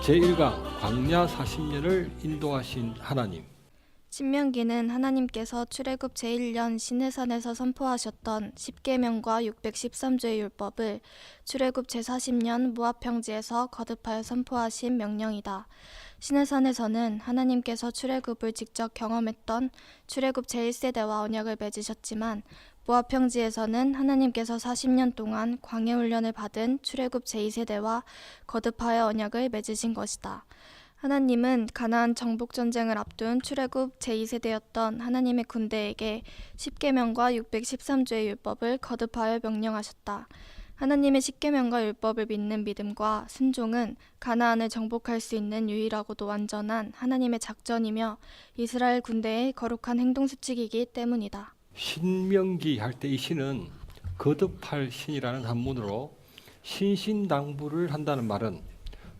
제1강 광야 40년을 인도하신 하나님. 신명기는 하나님께서 출애굽 제1년 시내산에서 선포하셨던 10계명과 613조의 율법을 출애굽 제40년 모압 평지에서 거듭하여 선포하신 명령이다. 시내산에서는 하나님께서 출애굽을 직접 경험했던 출애굽 제1세대와 언약을 맺으셨지만 모압 평지에서는 하나님께서 40년 동안 광야 훈련을 받은 출애굽 제2세대와 거듭하여 언약을 맺으신 것이다. 하나님은 가나안 정복 전쟁을 앞둔 출애굽 제2세대였던 하나님의 군대에게 10계명과 613조의 율법을 거듭하여 명령하셨다. 하나님의 10계명과 율법을 믿는 믿음과 순종은 가나안을 정복할 수 있는 유일하고도 완전한 하나님의 작전이며 이스라엘 군대의 거룩한 행동 수칙이기 때문이다. 신명기 할 때 이 신은 거듭할 신이라는 한문으로 신신당부를 한다는 말은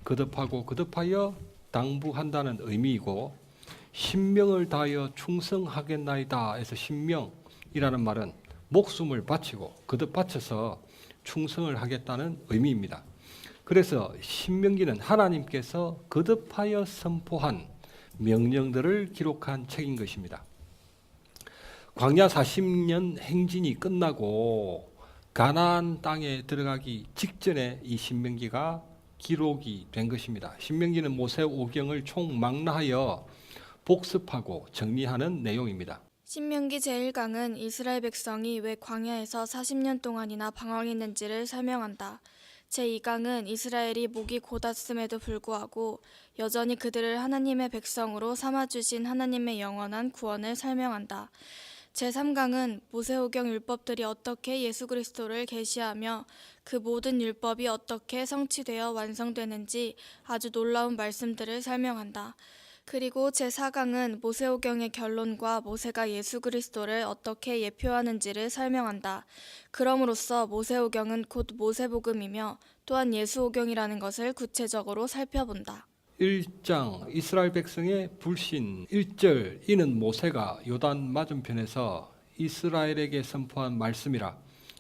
거듭하고 거듭하여 당부한다는 의미이고, 신명을 다하여 충성하겠나이다 해서 신명이라는 말은 목숨을 바치고 거듭 바쳐서 충성을 하겠다는 의미입니다. 그래서 신명기는 하나님께서 거듭하여 선포한 명령들을 기록한 책인 것입니다. 광야 40년 행진이 끝나고 가나안 땅에 들어가기 직전에 이 신명기가 기록이 된 것입니다. 신명기는 모세오경을 총망라하여 복습하고 정리하는 내용입니다. 신명기 제1강은 이스라엘 백성이 왜 광야에서 40년 동안이나 방황했는지를 설명한다. 제2강은 이스라엘이 목이 곧았음에도 불구하고 여전히 그들을 하나님의 백성으로 삼아주신 하나님의 영원한 구원을 설명한다. 제3강은 모세오경 율법들이 어떻게 예수 그리스도를 계시하며 그 모든 율법이 어떻게 성취되어 완성되는지 아주 놀라운 말씀들을 설명한다. 그리고 제4강은 모세오경의 결론과 모세가 예수 그리스도를 어떻게 예표하는지를 설명한다. 그럼으로써 모세오경은 곧 모세복음이며 또한 예수오경이라는 것을 구체적으로 살펴본다. 1장 이스라엘 백성의 불신 1절 이는 모세가 요단 맞은편에서 이스라엘에게 선포한 말씀이라.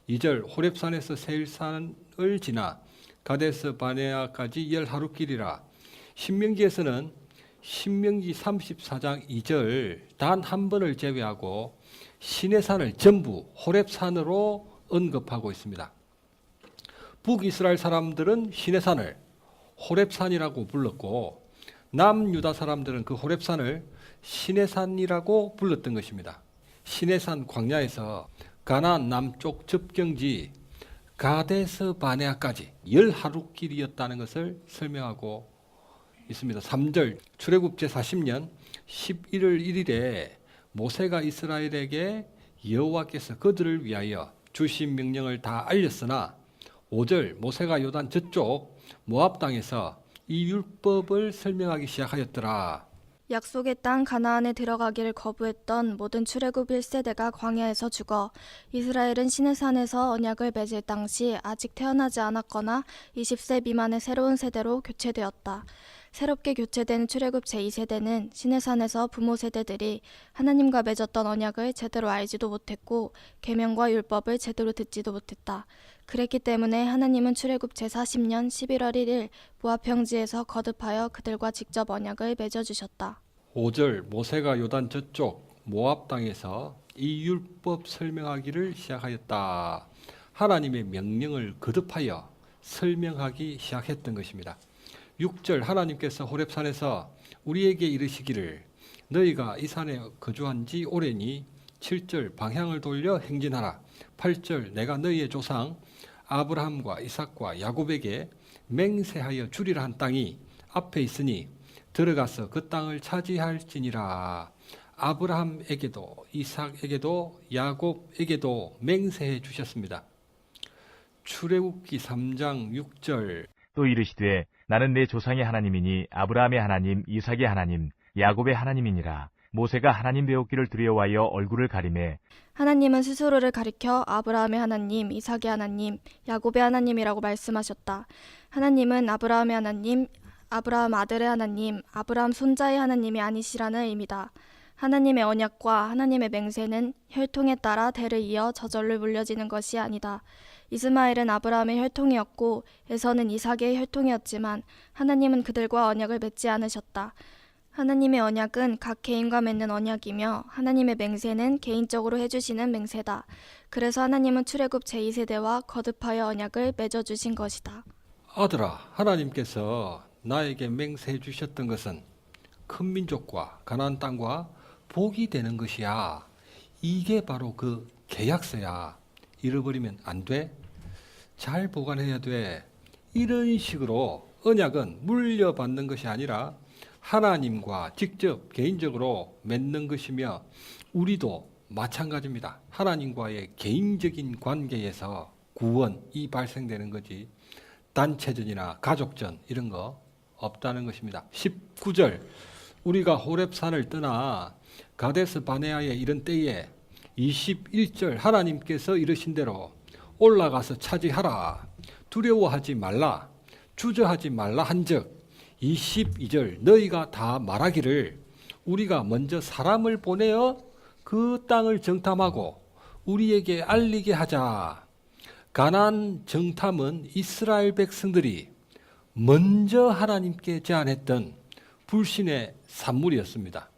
2절 호렙산에서 세일산을 지나 가데스 바네아까지 10하루길이라. 신명기에서는 신명기 34장 2절 단 한 번을 제외하고 시내산을 전부 호렙산으로 언급하고 있습니다. 북이스라엘 사람들은 시내산을 호렙산이라고 불렀고, 남유다 사람들은 그 호렙산을 시내산이라고 불렀던 것입니다. 시내산 광야에서 가나안 남쪽 접경지 가데스 바네아까지 10하루길이었다는 것을 설명하고 있습니다. 3절 출애굽 제40년 11월 1일에 모세가 이스라엘에게 여호와께서 그들을 위하여 주신 명령을 다 알렸으나, 5절 모세가 요단 저쪽 모압 땅에서 이 율법을 설명하기 시작하였더라. 약속의 땅 가나안에 들어가기를 거부했던 모든 출애굽 1세대가 광야에서 죽어 이스라엘은 시내산에서 언약을 맺을 당시 아직 태어나지 않았거나 20세 미만의 새로운 세대로 교체되었다. 새롭게 교체된 출애굽 제2세대는 시내산에서 부모 세대들이 하나님과 맺었던 언약을 제대로 알지도 못했고 계명과 율법을 제대로 듣지도 못했다. 그랬기 때문에 하나님은 출애굽 제40년 11월 1일 모압 평지에서 거듭하여 그들과 직접 언약을 맺어주셨다. 5절 모세가 요단 저쪽 모압 땅에서 이 율법 설명하기를 시작하였다. 하나님의 명령을 거듭하여 설명하기 시작했던 것입니다. 6절 하나님께서 호렙산에서 우리에게 이르시기를 너희가 이 산에 거주한 지 오래니. 7절 방향을 돌려 행진하라. 8절 내가 너희의 조상 아브라함과 이삭과 야곱에게 맹세하여 주리라 한 땅이 앞에 있으니 들어가서 그 땅을 차지할지니라. 아브라함에게도 이삭에게도 야곱에게도 맹세해 주셨습니다. 출애굽기 3장 6절 또 이르시되 나는 내 조상의 하나님이니 아브라함의 하나님, 이삭의 하나님, 야곱의 하나님이니라. 모세가 하나님 배웠기를 두려워하여 얼굴을 가리매 하나님은 스스로를 가리켜 아브라함의 하나님, 이삭의 하나님, 야곱의 하나님이라고 말씀하셨다. 하나님은 아브라함의 하나님, 아브라함 아들의 하나님, 아브라함 손자의 하나님이 아니시라는 의미다. 하나님의 언약과 하나님의 맹세는 혈통에 따라 대를 이어 저절로 물려지는 것이 아니다. 이스마엘은 아브라함의 혈통이었고 에서는 이삭의 혈통이었지만 하나님은 그들과 언약을 맺지 않으셨다. 하나님의 언약은 각 개인과 맺는 언약이며 하나님의 맹세는 개인적으로 해주시는 맹세다. 그래서 하나님은 출애굽 제2세대와 거듭하여 언약을 맺어주신 것이다. 아들아, 하나님께서 나에게 맹세해 주셨던 것은 큰 민족과 가나안 땅과 복이 되는 것이야. 이게 바로 그 계약서야. 잃어버리면 안 돼. 잘 보관해야 돼. 이런 식으로 언약은 물려받는 것이 아니라 하나님과 직접 개인적으로 맺는 것이며 우리도 마찬가지입니다. 하나님과의 개인적인 관계에서 구원이 발생되는 거지 단체전이나 가족전 이런 거 없다는 것입니다. 19절 우리가 호렙산을 떠나 가데스 바네아에 이른 때에 21절 하나님께서 이르신 대로 올라가서 차지하라. 두려워하지 말라. 주저하지 말라 한즉 22절 너희가 다 말하기를 우리가 먼저 사람을 보내어 그 땅을 정탐하고 우리에게 알리게 하자. 가나안 정탐은 이스라엘 백성들이 먼저 하나님께 제안했던 불신의 산물이었습니다.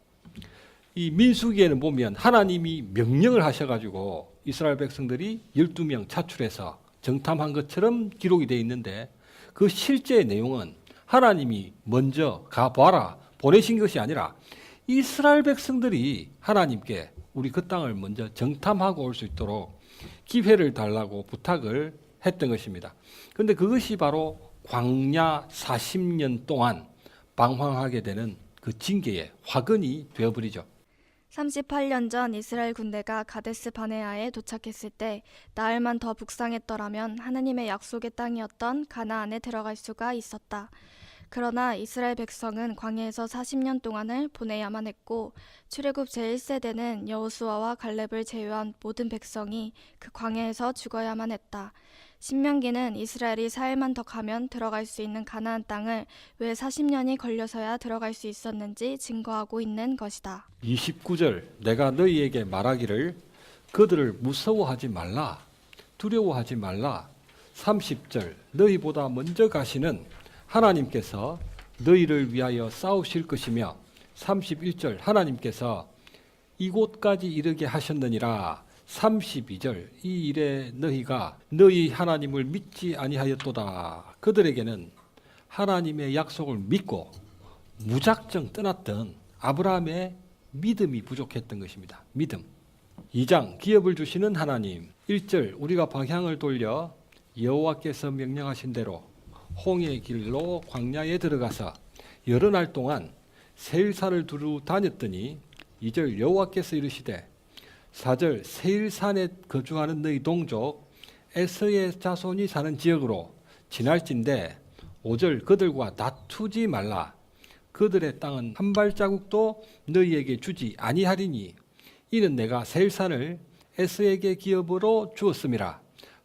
이 민수기에는 보면 하나님이 명령을 하셔가지고 이스라엘 백성들이 12명 차출해서 정탐한 것처럼 기록이 되어 있는데 그 실제 내용은 하나님이 먼저 가봐라 보내신 것이 아니라 이스라엘 백성들이 하나님께 우리 그 땅을 먼저 정탐하고 올 수 있도록 기회를 달라고 부탁을 했던 것입니다. 그런데 그것이 바로 광야 40년 동안 방황하게 되는 그 징계의 화근이 되어버리죠. 38년 전 이스라엘 군대가 가데스 바네아에 도착했을 때 나흘만 더 북상했더라면 하나님의 약속의 땅이었던 가나안에 들어갈 수가 있었다. 그러나 이스라엘 백성은 광야에서 40년 동안을 보내야만 했고 출애굽 제1세대는 여호수아와 갈렙을 제외한 모든 백성이 그 광야에서 죽어야만 했다. 신명기는 이스라엘이 4일만 더 가면 들어갈 수 있는 가나안 땅을 왜 40년이 걸려서야 들어갈 수 있었는지 증거하고 있는 것이다. 29절 내가 너희에게 말하기를 그들을 무서워하지 말라 두려워하지 말라. 30절 너희보다 먼저 가시는 하나님께서 너희를 위하여 싸우실 것이며 31절 하나님께서 이곳까지 이르게 하셨느니라. 32절 이 일에 너희가 너희 하나님을 믿지 아니하였도다. 그들에게는 하나님의 약속을 믿고 무작정 떠났던 아브라함의 믿음이 부족했던 것입니다. 믿음. 2장 기업을 주시는 하나님. 1절 우리가 방향을 돌려 여호와께서 명령하신 대로 홍해의 길로 광야에 들어가서 여러 날 동안 세일산을 두루 다녔더니 2절 여호와께서 이르시되 4절 세일산에 거주하는 너희 동족 에서의 자손이 사는 지역으로 지날진대 5절 그들과 다투지 말라. 그들의 땅은 한 발자국도 너희에게 주지 아니하리니 이는 내가 세일산을 에서에게 기업으로 주었음이라.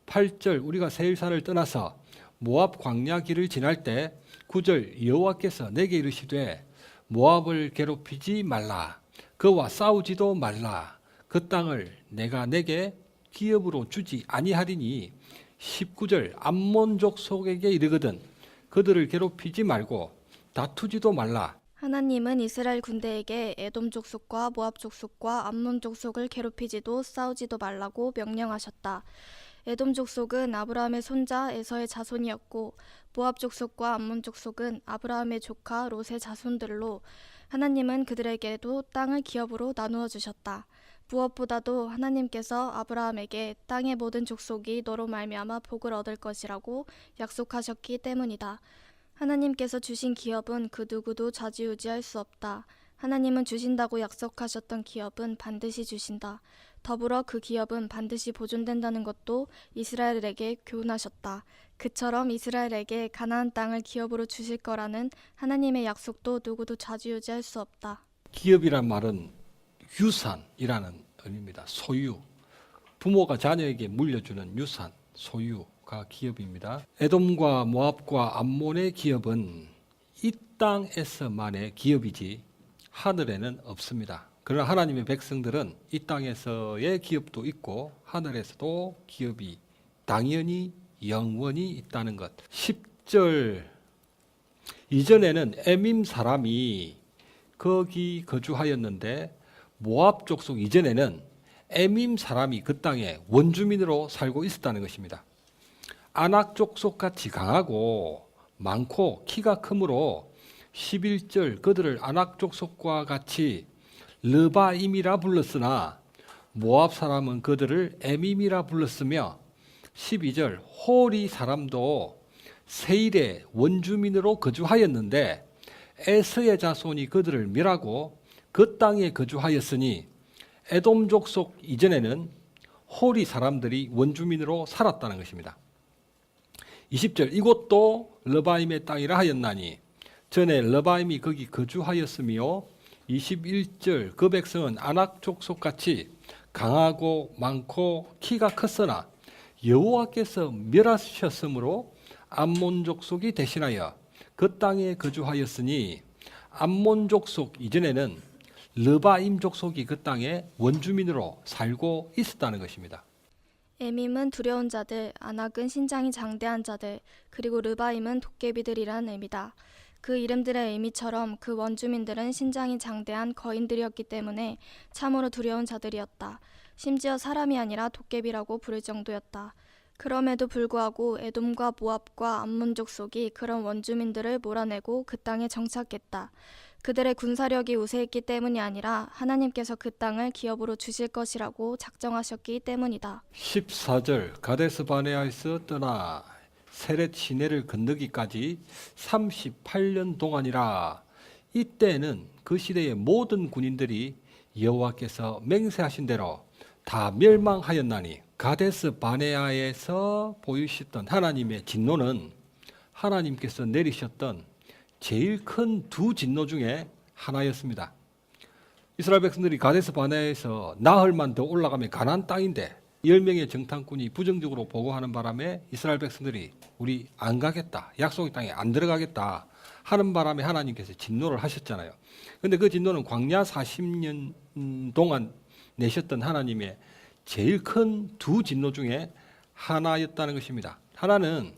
8절 우리가 세일산을 떠나서 모압 광야 길을 지날 때 9절 여호와께서 내게 이르시되 모압을 괴롭히지 말라. 그와 싸우지도 말라. 그 땅을 내가 내게 기업으로 주지 아니하리니 19절 암몬 족속에게 이르거든 그들을 괴롭히지 말고 다투지도 말라. 하나님은 이스라엘 군대에게 에돔 족속과 모압 족속과 암몬 족속을 괴롭히지도 싸우지도 말라고 명령하셨다. 에돔 족속은 아브라함의 손자 에서의 자손이었고 모압 족속과 암몬 족속은 아브라함의 조카 롯의 자손들로 하나님은 그들에게도 땅을 기업으로 나누어 주셨다. 무엇보다도 하나님께서 아브라함에게 땅의 모든 족속이 너로 말미암아 복을 얻을 것이라고 약속하셨기 때문이다. 하나님께서 주신 기업은 그 누구도 좌지우지할 수 없다. 하나님은 주신다고 약속하셨던 기업은 반드시 주신다. 더불어 그 기업은 반드시 보존된다는 것도 이스라엘에게 교훈하셨다. 그처럼 이스라엘에게 가나안 땅을 기업으로 주실 거라는 하나님의 약속도 누구도 좌지우지할 수 없다. 기업이란 말은 유산이라는 의미입니다. 소유. 부모가 자녀에게 물려주는 유산, 소유가 기업입니다. 에돔과 모압과 암몬의 기업은 이 땅에서만의 기업이지 하늘에는 없습니다. 그러나 하나님의 백성들은 이 땅에서의 기업도 있고 하늘에서도 기업이 당연히 영원히 있다는 것. 10절 이전에는 에밈 사람이 거기 거주하였는데 모압 족속 이전에는 에밈 사람이 그 땅에 원주민으로 살고 있었다는 것입니다. 아낙 족속 같이 강하고 많고 키가 크므로 11절 그들을 아낙 족속과 같이 르바임이라 불렀으나 모압 사람은 그들을 에밈이라 불렀으며 12절 호리 사람도 세일의 원주민으로 거주하였는데 에스의 자손이 그들을 멸하고 그 땅에 거주하였으니 에돔 족속 이전에는 호리 사람들이 원주민으로 살았다는 것입니다. 20절 이곳도 르바임의 땅이라 하였나니 전에 르바임이 거기 거주하였으며 21절 그 백성은 아낙 족속같이 강하고 많고 키가 컸으나 여호와께서 멸하셨으므로 암몬 족속이 대신하여 그 땅에 거주하였으니 암몬 족속 이전에는 르바임 족속이 그 땅에 원주민으로 살고 있었다는 것입니다. 에밈은 두려운 자들, 아낙은 신장이 장대한 자들, 그리고 르바임은 도깨비들이란 의미다. 그 이름들의 의미처럼 그 원주민들은 신장이 장대한 거인들이었기 때문에 참으로 두려운 자들이었다. 심지어 사람이 아니라 도깨비라고 부를 정도였다. 그럼에도 불구하고 에돔과 모압과 암몬 족속이 그런 원주민들을 몰아내고 그 땅에 정착했다. 그들의 군사력이 우세했기 때문이 아니라 하나님께서 그 땅을 기업으로 주실 것이라고 작정하셨기 때문이다. 14절 가데스 바네아에서 떠나 세렛 시내를 건너기까지 38년 동안이라. 이때는 그 시대의 모든 군인들이 여호와께서 맹세하신 대로 다 멸망하였나니 가데스 바네아에서 보이셨던 하나님의 진노는 하나님께서 내리셨던 제일 큰 두 진노 중에 하나였습니다. 이스라엘 백성들이 가데스 바네아에서 나흘만 더 올라가면 가나안 땅인데 10명의 정탐꾼이 부정적으로 보고하는 바람에 이스라엘 백성들이 우리 안 가겠다, 약속의 땅에 안 들어가겠다 하는 바람에 하나님께서 진노를 하셨잖아요. 그런데 그 진노는 광야 40년 동안 내셨던 하나님의 제일 큰 두 진노 중에 하나였다는 것입니다. 하나는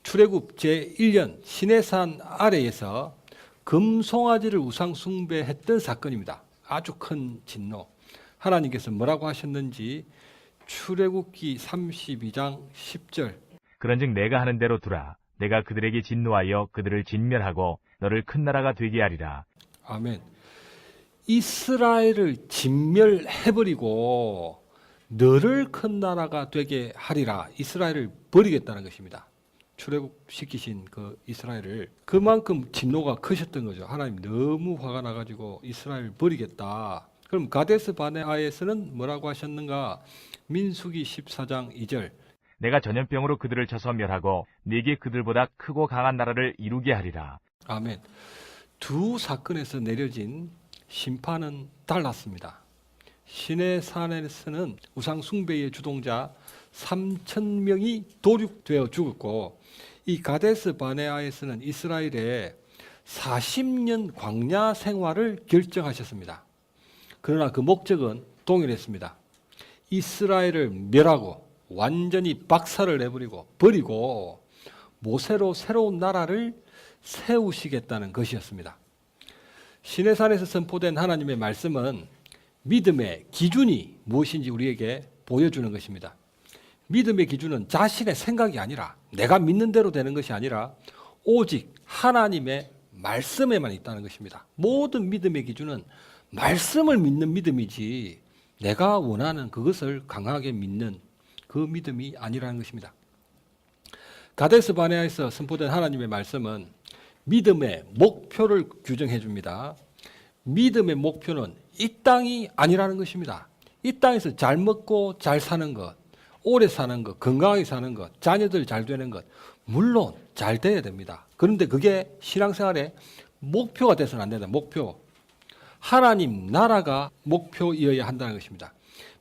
출애굽 제1년 시내산 아래에서 금송아지를 우상 숭배했던 사건입니다. 아주 큰 진노. 하나님께서 뭐라고 하셨는지 출애굽기 32장 10절 그런즉 내가 하는 대로 두라. 내가 그들에게 진노하여 그들을 진멸하고 너를 큰 나라가 되게 하리라. 아멘. 이스라엘을 진멸해버리고 너를 큰 나라가 되게 하리라. 이스라엘을 버리겠다는 것입니다. 출애굽시키신 그 이스라엘을 그만큼 진노가 크셨던 거죠. 하나님 너무 화가 나가지고 이스라엘 버리겠다. 그럼 가데스 바네아에서는 뭐라고 하셨는가? 민수기 14장 2절 내가 전염병으로 그들을 쳐서 멸하고 네게 그들보다 크고 강한 나라를 이루게 하리라. 아멘. 두 사건에서 내려진 심판은 달랐습니다. 시내산에서는 우상 숭배의 주동자 3,000명이 도륙되어 죽었고 이 가데스 바네아에서는 이스라엘의 40년 광야 생활을 결정하셨습니다. 그러나 그 목적은 동일했습니다. 이스라엘을 멸하고 완전히 박살을 내버리고 버리고 모세로 새로운 나라를 세우시겠다는 것이었습니다. 시내산에서 선포된 하나님의 말씀은 믿음의 기준이 무엇인지 우리에게 보여주는 것입니다. 믿음의 기준은 자신의 생각이 아니라 내가 믿는 대로 되는 것이 아니라 오직 하나님의 말씀에만 있다는 것입니다. 모든 믿음의 기준은 말씀을 믿는 믿음이지 내가 원하는 그것을 강하게 믿는 그 믿음이 아니라는 것입니다. 가데스 바네아에서 선포된 하나님의 말씀은 믿음의 목표를 규정해 줍니다. 믿음의 목표는 이 땅이 아니라는 것입니다. 이 땅에서 잘 먹고 잘 사는 것, 오래 사는 것, 건강하게 사는 것, 자녀들 잘 되는 것, 물론 잘 돼야 됩니다. 그런데 그게 신앙생활의 목표가 돼서는 안 된다. 목표. 하나님 나라가 목표이어야 한다는 것입니다.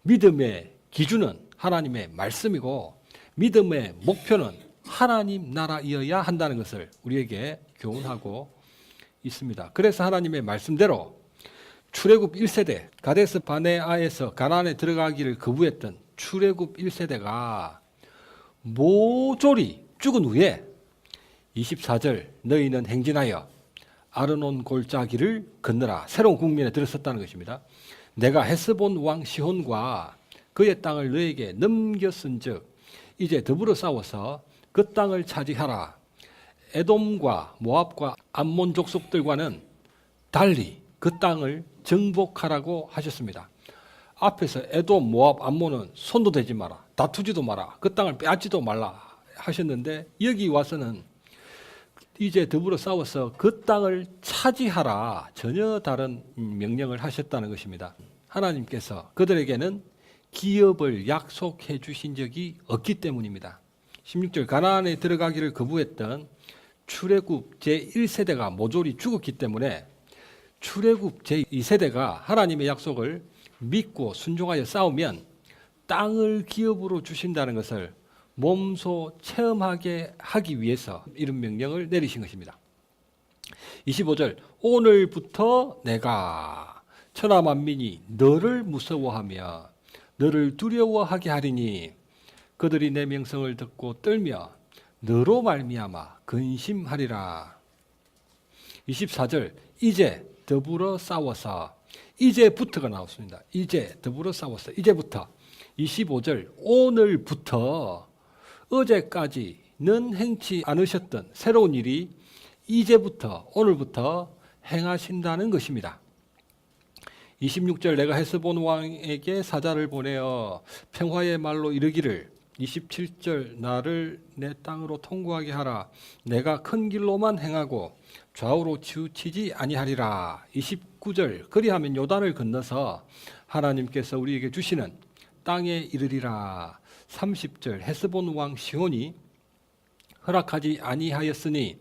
믿음의 기준은 하나님의 말씀이고 믿음의 목표는 하나님 나라이어야 한다는 것을 우리에게 교훈하고 있습니다. 그래서 하나님의 말씀대로 출애굽 1세대 가데스 바네아에서 가나안에 들어가기를 거부했던 출애굽 1세대가 모조리 죽은 후에 24절 너희는 행진하여 아르논 골짜기를 건너라 새로운 국면에 들어섰다는 것입니다. 내가 헤스본 왕 시혼과 그의 땅을 너에게 넘겼은즉 이제 더불어 싸워서 그 땅을 차지하라. 에돔과 모압과 암몬 족속들과는 달리 그 땅을 정복하라고 하셨습니다. 앞에서 에돔, 모압, 암몬은 손도 대지 마라, 다투지도 마라, 그 땅을 빼앗지도 말라 하셨는데 여기 와서는 이제 더불어 싸워서 그 땅을 차지하라, 전혀 다른 명령을 하셨다는 것입니다. 하나님께서 그들에게는 기업을 약속해 주신 적이 없기 때문입니다. 16절 가나안에 들어가기를 거부했던 출애굽 제1세대가 모조리 죽었기 때문에 출애굽 제2세대가 하나님의 약속을 믿고 순종하여 싸우면 땅을 기업으로 주신다는 것을 몸소 체험하게 하기 위해서 이런 명령을 내리신 것입니다. 25절 오늘부터 내가 천하 만민이 너를 무서워하며 너를 두려워하게 하리니 그들이 내 명성을 듣고 떨며 너로 말미암아 근심하리라. 24절 이제 더불어 싸워서 이제부터가 나왔습니다. 이제 더불어 싸워서 이제부터. 25절 오늘부터 어제까지는 행치 않으셨던 새로운 일이 이제부터 오늘부터 행하신다는 것입니다. 26절 내가 헤스본 왕에게 사자를 보내어 평화의 말로 이르기를 27절 나를 내 땅으로 통과하게 하라. 내가 큰 길로만 행하고 좌우로 치우치지 아니하리라. 29절 그리하면 요단을 건너서 하나님께서 우리에게 주시는 땅에 이르리라. 30절 헤스본 왕 시혼이 허락하지 아니하였으니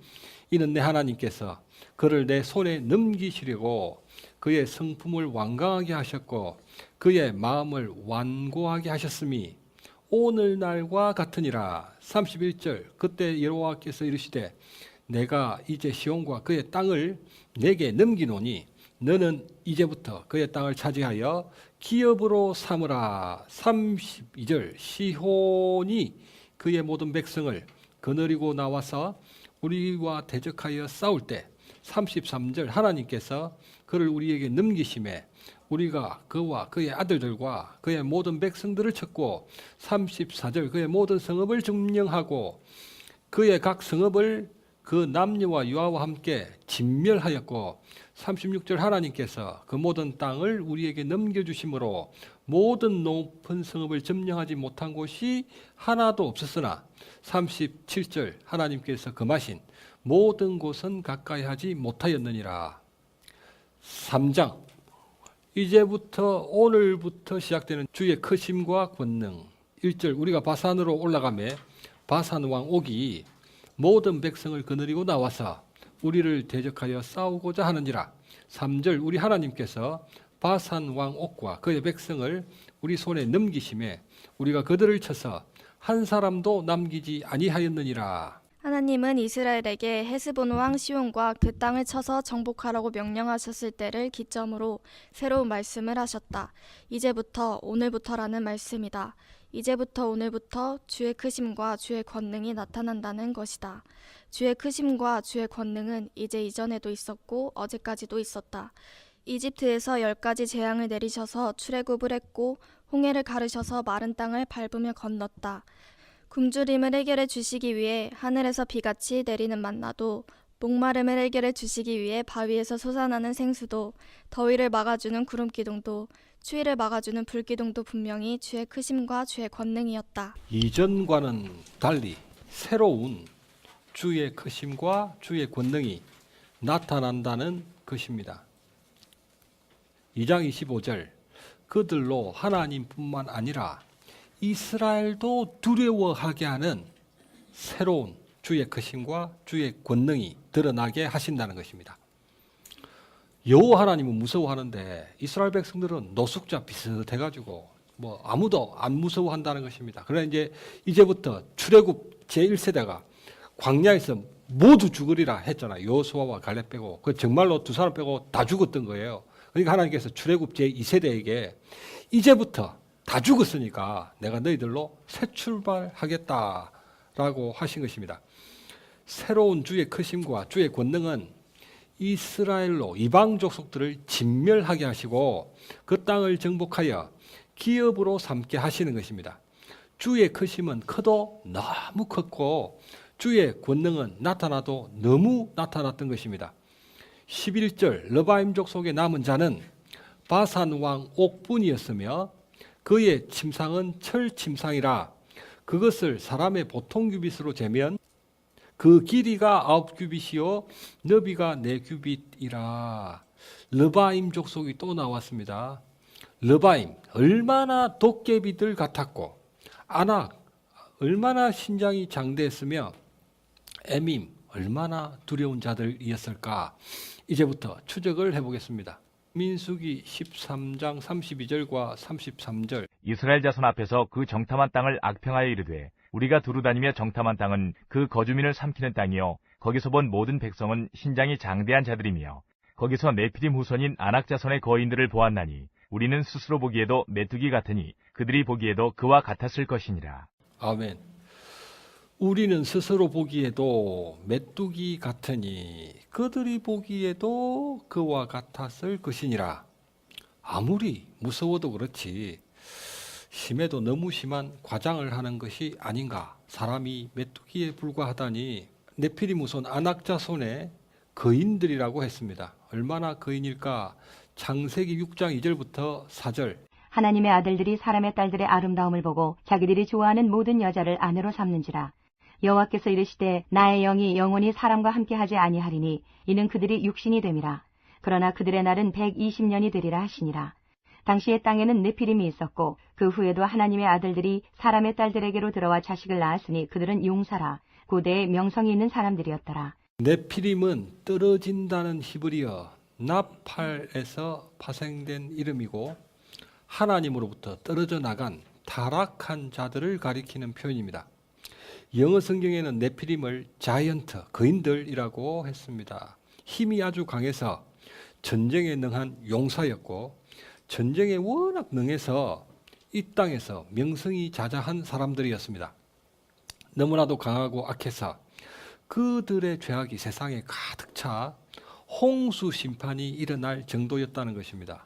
이는 내 하나님께서 그를 내 손에 넘기시려고 그의 성품을 완강하게 하셨고 그의 마음을 완고하게 하셨음이 오늘날과 같으니라. 31절 그때 여호와께서 이르시되 내가 이제 시온과 그의 땅을 내게 넘기노니 너는 이제부터 그의 땅을 차지하여 기업으로 삼으라. 32절 시혼이 그의 모든 백성을 거느리고 나와서 우리와 대적하여 싸울 때 33절 하나님께서 그를 우리에게 넘기심에 우리가 그와 그의 아들들과 그의 모든 백성들을 쳤고 34절 그의 모든 성읍을 점령하고 그의 각 성읍을 그 남녀와 유아와 함께 진멸하였고 36절 하나님께서 그 모든 땅을 우리에게 넘겨주심으로 모든 높은 성읍을 점령하지 못한 곳이 하나도 없었으나 37절 하나님께서 금하신 모든 곳은 가까이 하지 못하였느니라. 3장 이제부터 오늘부터 시작되는 주의 크심과 권능. 1절 우리가 바산으로 올라가매 바산 왕 옥이 모든 백성을 거느리고 나와서 우리를 대적하여 싸우고자 하느니라. 3절 우리 하나님께서 바산 왕 옥과 그의 백성을 우리 손에 넘기심에 우리가 그들을 쳐서 한 사람도 남기지 아니하였느니라. 하나님은 이스라엘에게 헤스본 왕 시온과 그 땅을 쳐서 정복하라고 명령하셨을 때를 기점으로 새로운 말씀을 하셨다. 이제부터 오늘부터라는 말씀이다. 이제부터 오늘부터 주의 크심과 주의 권능이 나타난다는 것이다. 주의 크심과 주의 권능은 이제 이전에도 있었고 어제까지도 있었다. 이집트에서 10가지 재앙을 내리셔서 출애굽을 했고 홍해를 가르셔서 마른 땅을 밟으며 건넜다. 굶주림을 해결해 주시기 위해 하늘에서 비같이 내리는 만나도 목마름을 해결해 주시기 위해 바위에서 솟아나는 생수도 더위를 막아주는 구름기둥도 추위를 막아주는 불기둥도 분명히 주의 크심과 주의 권능이었다. 이전과는 달리 새로운 주의 크심과 주의 권능이 나타난다는 것입니다. 2장 25절 그들로 하나님뿐만 아니라 이스라엘도 두려워하게 하는 새로운 주의 크심과 주의 권능이 드러나게 하신다는 것입니다. 여호와 하나님은 무서워하는데 이스라엘 백성들은 노숙자 비슷해가지고 아무도 안 무서워한다는 것입니다. 그러나 이제부터 출애굽 제1세대가 광야에서 모두 죽으리라 했잖아요. 여호수아와 갈렙 빼고 그 정말로 두 사람 빼고 다 죽었던 거예요. 그러니까 하나님께서 출애굽 제2세대에게 이제부터 다 죽었으니까 내가 너희들로 새 출발하겠다라고 하신 것입니다. 새로운 주의 크심과 주의 권능은 이스라엘로 이방 족속들을 진멸하게 하시고 그 땅을 정복하여 기업으로 삼게 하시는 것입니다. 주의 크심은 커도 너무 컸고 주의 권능은 나타나도 너무 나타났던 것입니다. 11절 르바임 족속의 남은 자는 바산 왕 옥분이었으며 그의 침상은 철 침상이라 그것을 사람의 보통 규빗으로 재면 그 길이가 9규빗이요 너비가 4규빗이라. 르바임 족속이 또 나왔습니다. 르바임 얼마나 도깨비들 같았고 아낙 얼마나 신장이 장대했으며 에밈 얼마나 두려운 자들이었을까. 이제부터 추적을 해보겠습니다. 민수기 13장 32절과 33절. 이스라엘 자손 앞에서 그 정탐한 땅을 악평하여 이르되 우리가 두루다니며 정탐한 땅은 그 거주민을 삼키는 땅이요 거기서 본 모든 백성은 신장이 장대한 자들이며 거기서 네피림 후손인 아낙 자손의 거인들을 보았나니 우리는 스스로 보기에도 메뚜기 같으니 그들이 보기에도 그와 같았을 것이니라. 아멘. 우리는 스스로 보기에도 메뚜기 같으니 그들이 보기에도 그와 같았을 것이니라. 아무리 무서워도 그렇지 심해도 너무 심한 과장을 하는 것이 아닌가. 사람이 메뚜기에 불과하다니. 네피림 후손 아낙 자손의 거인들이라고 했습니다. 얼마나 거인일까. 창세기 6장 2절부터 4절. 하나님의 아들들이 사람의 딸들의 아름다움을 보고 자기들이 좋아하는 모든 여자를 아내로 삼는지라. 여호와께서 이르시되 나의 영이 영원히 사람과 함께하지 아니하리니 이는 그들이 육신이 됨이라. 그러나 그들의 날은 120년이 되리라 하시니라. 당시에 땅에는 네피림이 있었고 그 후에도 하나님의 아들들이 사람의 딸들에게로 들어와 자식을 낳았으니 그들은 용사라. 고대에 명성이 있는 사람들이었더라. 네피림은 떨어진다는 히브리어 나팔에서 파생된 이름이고 하나님으로부터 떨어져 나간 타락한 자들을 가리키는 표현입니다. 영어 성경에는 네피림을 자이언트, 거인들이라고 했습니다. 힘이 아주 강해서 전쟁에 능한 용사였고 전쟁에 워낙 능해서 이 땅에서 명성이 자자한 사람들이었습니다. 너무나도 강하고 악해서 그들의 죄악이 세상에 가득 차 홍수 심판이 일어날 정도였다는 것입니다.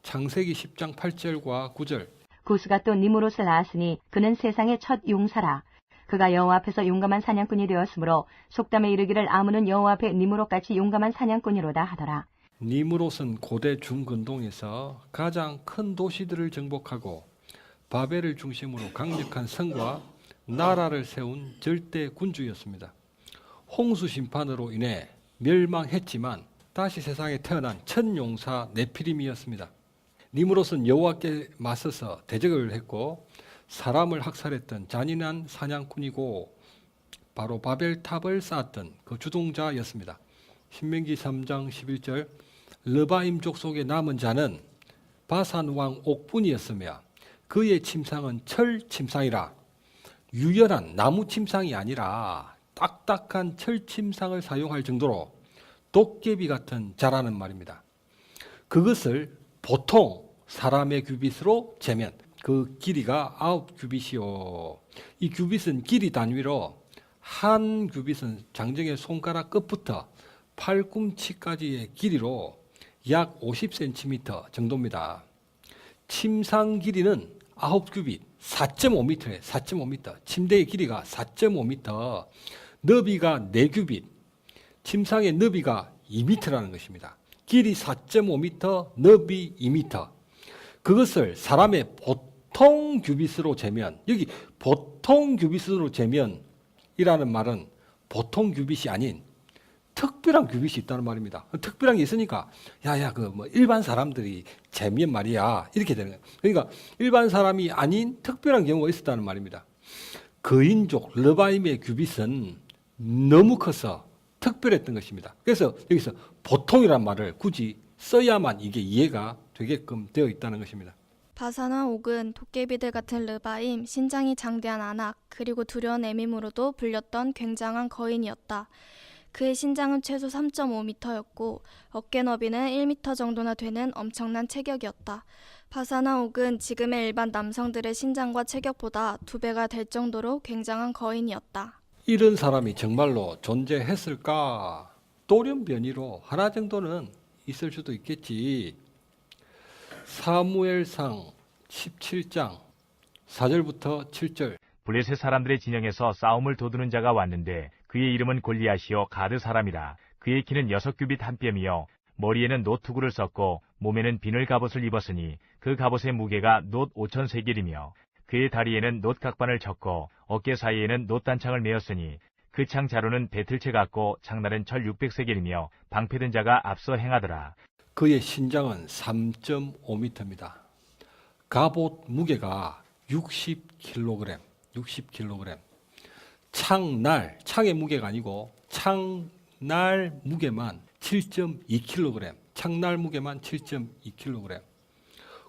창세기 10장 8절과 9절. 구스가 또 니무롯을 낳았으니 그는 세상의 첫 용사라. 그가 여호와 앞에서 용감한 사냥꾼이 되었으므로 속담에 이르기를 아무는 여호와 앞에 니무롯같이 용감한 사냥꾼이로다 하더라. 니무롯은 고대 중근동에서 가장 큰 도시들을 정복하고 바벨을 중심으로 강력한 성과 나라를 세운 절대 군주였습니다. 홍수 심판으로 인해 멸망했지만 다시 세상에 태어난 첫 용사 네피림이었습니다. 니무롯은 여호와께 맞서서 대적을 했고 사람을 학살했던 잔인한 사냥꾼이고 바로 바벨탑을 쌓았던 그 주동자였습니다. 신명기 3장 11절. 르바임 족속의 남은 자는 바산 왕 옥분이었으며 그의 침상은 철 침상이라. 유연한 나무 침상이 아니라 딱딱한 철 침상을 사용할 정도로 도깨비 같은 자라는 말입니다. 그것을 보통 사람의 규빗으로 재면 그 길이가 9규빗이요. 이 규빗은 길이 단위로 한 규빗은 장정의 손가락 끝부터 팔꿈치까지의 길이로 약 50cm 정도입니다. 침상 길이는 9규빗, 4.5m에 4.5m. 침대의 길이가 4.5m, 너비가 4규빗, 침상의 너비가 2m라는 것입니다. 길이 4.5m, 너비 2m. 그것을 사람의 보통 규빗으로 재면, 여기 보통 규빗으로 재면이라는 말은 보통 규빗이 아닌 특별한 규빗이 있다는 말입니다. 특별한 게 있으니까 야야 그 뭐 일반 사람들이 재면 말이야 이렇게 되는 거예요. 그러니까 일반 사람이 아닌 특별한 경우가 있었다는 말입니다. 거인족 르바임의 규빗은 너무 커서 특별했던 것입니다. 그래서 여기서 보통이란 말을 굳이 써야만 이게 이해가 되게끔 되어 있다는 것입니다. 바사나 옥은 도깨비들 같은 르바임, 신장이 장대한 아낙, 그리고 두려운 에밈으로도 불렸던 굉장한 거인이었다. 그의 신장은 최소 3.5m였고 어깨 너비는 1m 정도나 되는 엄청난 체격이었다. 바사나옥은 지금의 일반 남성들의 신장과 체격보다 2배가 될 정도로 굉장한 거인이었다. 이런 사람이 정말로 존재했을까? 돌연변이로 하나 정도는 있을 수도 있겠지. 사무엘상 17장 4절부터 7절. 블레셋 사람들의 진영에서 싸움을 도두는 자가 왔는데 그의 이름은 골리앗이요 가드 사람이라. 그의 키는 6규빗 한 뼘이요 머리에는 놋 투구를 썼고 몸에는 비늘 갑옷을 입었으니 그 갑옷의 무게가 놋 5,000세겔이며 그의 다리에는 놋 각반을 쳤고 어깨 사이에는 놋 단창을 메었으니 그 창 자루는 배틀채 같고 창날은 철 600세겔이며 방패든 자가 앞서 행하더라. 그의 신장은 3.5m입니다. 갑옷 무게가 60kg. 창의 무게가 아니고 창날 무게만 7.2kg. 창날 무게만 7.2kg.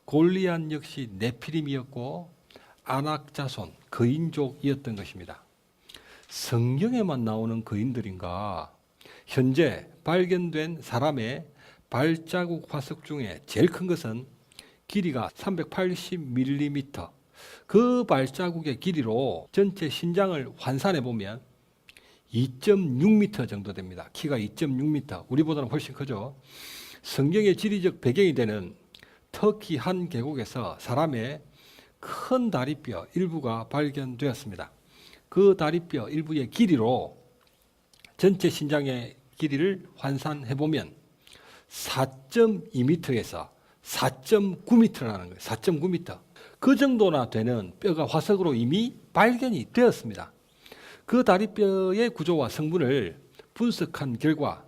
골리앗 역시 네피림이었고 아낙 자손 거인족이었던 것입니다. 성경에만 나오는 거인들인가? 현재 발견된 사람의 발자국 화석 중에 제일 큰 것은 길이가 380mm. 그 발자국의 길이로 전체 신장을 환산해 보면 2.6m 정도 됩니다. 키가 2.6m. 우리보다는 훨씬 크죠. 성경의 지리적 배경이 되는 터키 한 계곡에서 사람의 큰 다리뼈 일부가 발견되었습니다. 그 다리뼈 일부의 길이로 전체 신장의 길이를 환산해 보면 4.2m에서 4.9m라는 거예요. 4.9m. 그 정도나 되는 뼈가 화석으로 이미 발견이 되었습니다. 그 다리뼈의 구조와 성분을 분석한 결과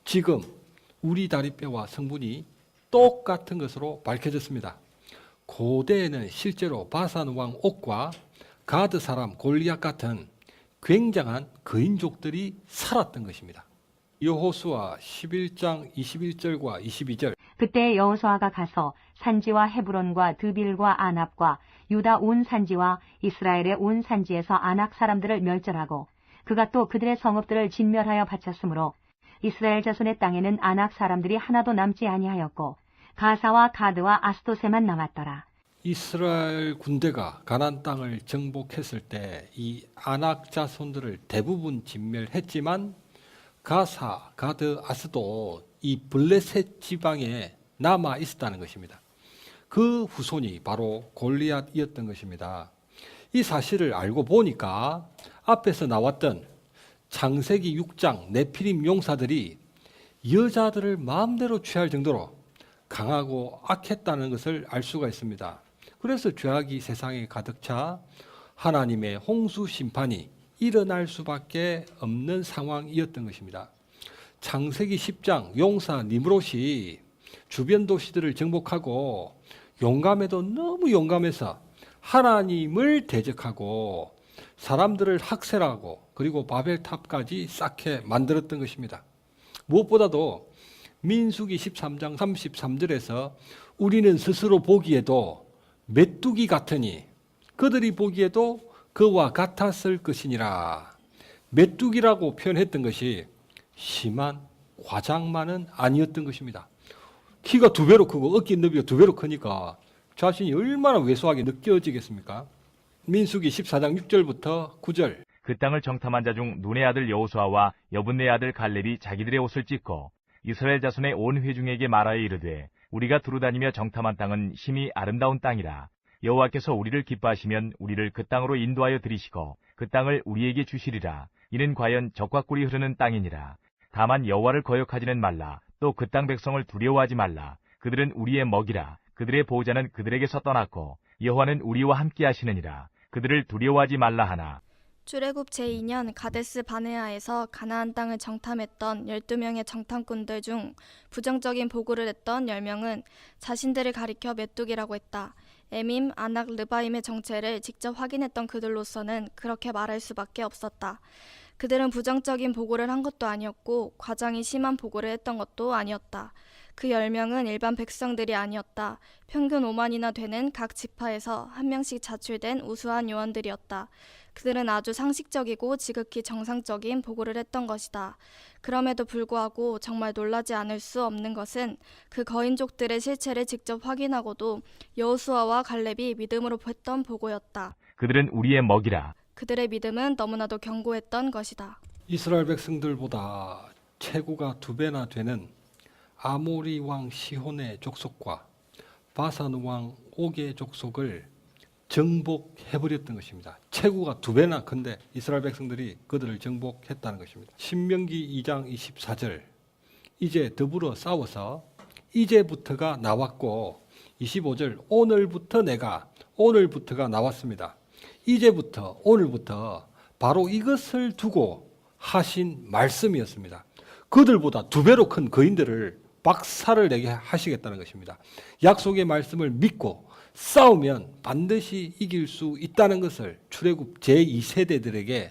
지금 우리 다리뼈와 성분이 똑같은 것으로 밝혀졌습니다. 고대에는 실제로 바산 왕 옥과 가드 사람 골리앗 같은 굉장한 거인족들이 살았던 것입니다. 여호수아 11장 21절과 22절. 그때 여호수아가 가서 산지와 헤브론과 드빌과 아납과 유다 온 산지와 이스라엘의 온 산지에서 아낙 사람들을 멸절하고 그가 또 그들의 성읍들을 진멸하여 바쳤으므로 이스라엘 자손의 땅에는 아낙 사람들이 하나도 남지 아니하였고 가사와 가드와 아스도세만 남았더라. 이스라엘 군대가 가나안 땅을 정복했을 때 이 아낙 자손들을 대부분 진멸했지만 가사, 가드, 아스도 이 블레셋 지방에 남아 있었다는 것입니다. 그 후손이 바로 골리앗이었던 것입니다. 이 사실을 알고 보니까 앞에서 나왔던 창세기 6장 네피림 용사들이 여자들을 마음대로 취할 정도로 강하고 악했다는 것을 알 수가 있습니다. 그래서 죄악이 세상에 가득 차 하나님의 홍수 심판이 일어날 수밖에 없는 상황이었던 것입니다. 창세기 10장 용사 니므롯이 주변 도시들을 정복하고 용감해도 너무 용감해서 하나님을 대적하고 사람들을 학살하고 그리고 바벨탑까지 쌓게 만들었던 것입니다. 무엇보다도 민수기 13장 33절에서 우리는 스스로 보기에도 메뚜기 같으니 그들이 보기에도 그와 같았을 것이니라. 메뚜기라고 표현했던 것이 심한 과장만은 아니었던 것입니다. 키가 2배로 크고 어깨 너비가 2배로 크니까 자신이 얼마나 왜소하게 느껴지겠습니까? 민수기 14장 6절부터 9절. 그 땅을 정탐한 자 중 눈의 아들 여호수아와 여분네 아들 갈렙이 자기들의 옷을 찢고 이스라엘 자손의 온 회중에게 말하여 이르되 우리가 두루다니며 정탐한 땅은 심히 아름다운 땅이라. 여호와께서 우리를 기뻐하시면 우리를 그 땅으로 인도하여 들이시고 그 땅을 우리에게 주시리라. 이는 과연 젖과 꿀이 흐르는 땅이니라. 다만 여호와를 거역하지는 말라. 또 그 땅 백성을 두려워하지 말라. 그들은 우리의 먹이라. 그들의 보호자는 그들에게서 떠났고 여호와는 우리와 함께 하시느니라. 그들을 두려워하지 말라 하나. 출애굽 제2년 가데스 바네아에서 가나안 땅을 정탐했던 12명의 정탐꾼들 중 부정적인 보고를 했던 10명은 자신들을 가리켜 메뚜기라고 했다. 에밈, 아낙, 르바임의 정체를 직접 확인했던 그들로서는 그렇게 말할 수밖에 없었다. 그들은 부정적인 보고를 한 것도 아니었고 과장이 심한 보고를 했던 것도 아니었다. 그 10명은 일반 백성들이 아니었다. 평균 5만이나 되는 각 지파에서 한 명씩 자출된 우수한 요원들이었다. 그들은 아주 상식적이고 지극히 정상적인 보고를 했던 것이다. 그럼에도 불구하고 정말 놀라지 않을 수 없는 것은 그 거인족들의 실체를 직접 확인하고도 여호수아와 갈렙이 믿음으로 했던 보고였다. 그들은 우리의 먹이라. 그들의 믿음은 너무나도 견고했던 것이다. 이스라엘 백성들보다 체구가 2배나 되는 아모리 왕 시혼의 족속과 바산 왕 옥의 족속을 정복해버렸던 것입니다. 체구가 2배나 큰데 이스라엘 백성들이 그들을 정복했다는 것입니다. 신명기 2장 24절 이제 더불어 싸워서 이제부터가 나왔고 25절 오늘부터가 나왔습니다. 이제부터 오늘부터 바로 이것을 두고 하신 말씀이었습니다. 그들보다 2배로 큰 거인들을 박살을 내게 하시겠다는 것입니다. 약속의 말씀을 믿고 싸우면 반드시 이길 수 있다는 것을 출애굽 제2세대들에게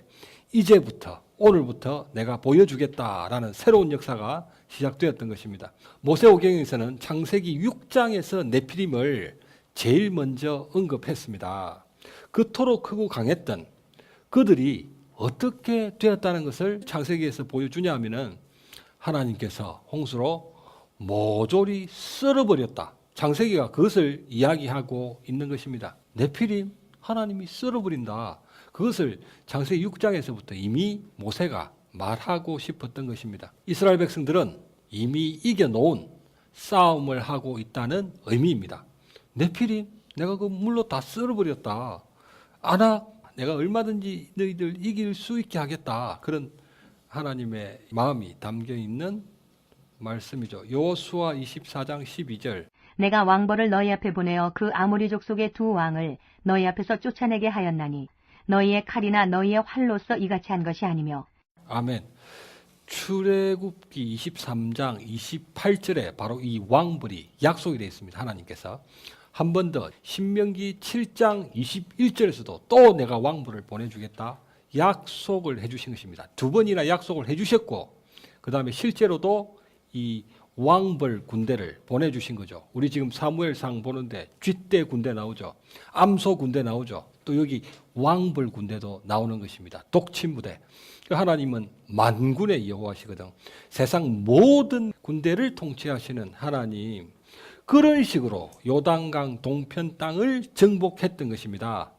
이제부터 오늘부터 내가 보여주겠다라는 새로운 역사가 시작되었던 것입니다. 모세오경에서는 창세기 6장에서 네피림을 제일 먼저 언급했습니다. 그토록 크고 강했던 그들이 어떻게 되었다는 것을 창세기에서 보여주냐 하면은 하나님께서 홍수로 모조리 썰어버렸다. 창세기가 그것을 이야기하고 있는 것입니다. 네피림 하나님이 썰어버린다. 그것을 창세기 6장에서부터 이미 모세가 말하고 싶었던 것입니다. 이스라엘 백성들은 이미 이겨놓은 싸움을 하고 있다는 의미입니다. 네피림 내가 그 물로 다 썰어버렸다. 아낙 내가 얼마든지 너희들 이길 수 있게 하겠다. 그런 하나님의 마음이 담겨 있는 말씀이죠. 여호수아 24장 12절 내가 왕벌을 너희 앞에 보내어 그 아모리 족속의 2 왕을 너희 앞에서 쫓아내게 하였나니 너희의 칼이나 너희의 활로서 이같이 한 것이 아니며. 아멘. 출애굽기 23장 28절에 바로 이 왕벌이 약속이 되어 있습니다. 하나님께서 한 번 더 신명기 7장 21절에서도 또 내가 왕벌을 보내주겠다 약속을 해주신 것입니다. 2번이나 약속을 해주셨고 그 다음에 실제로도 이 왕벌 군대를 보내주신 거죠. 우리 지금 사무엘상 보는데 쥐떼 군대 나오죠. 암소 군대 나오죠. 또 여기 왕벌 군대도 나오는 것입니다. 독침 부대. 하나님은 만군의 여호와시거든. 세상 모든 군대를 통치하시는 하나님. 그런 식으로 요단강 동편 땅을 정복했던 것입니다.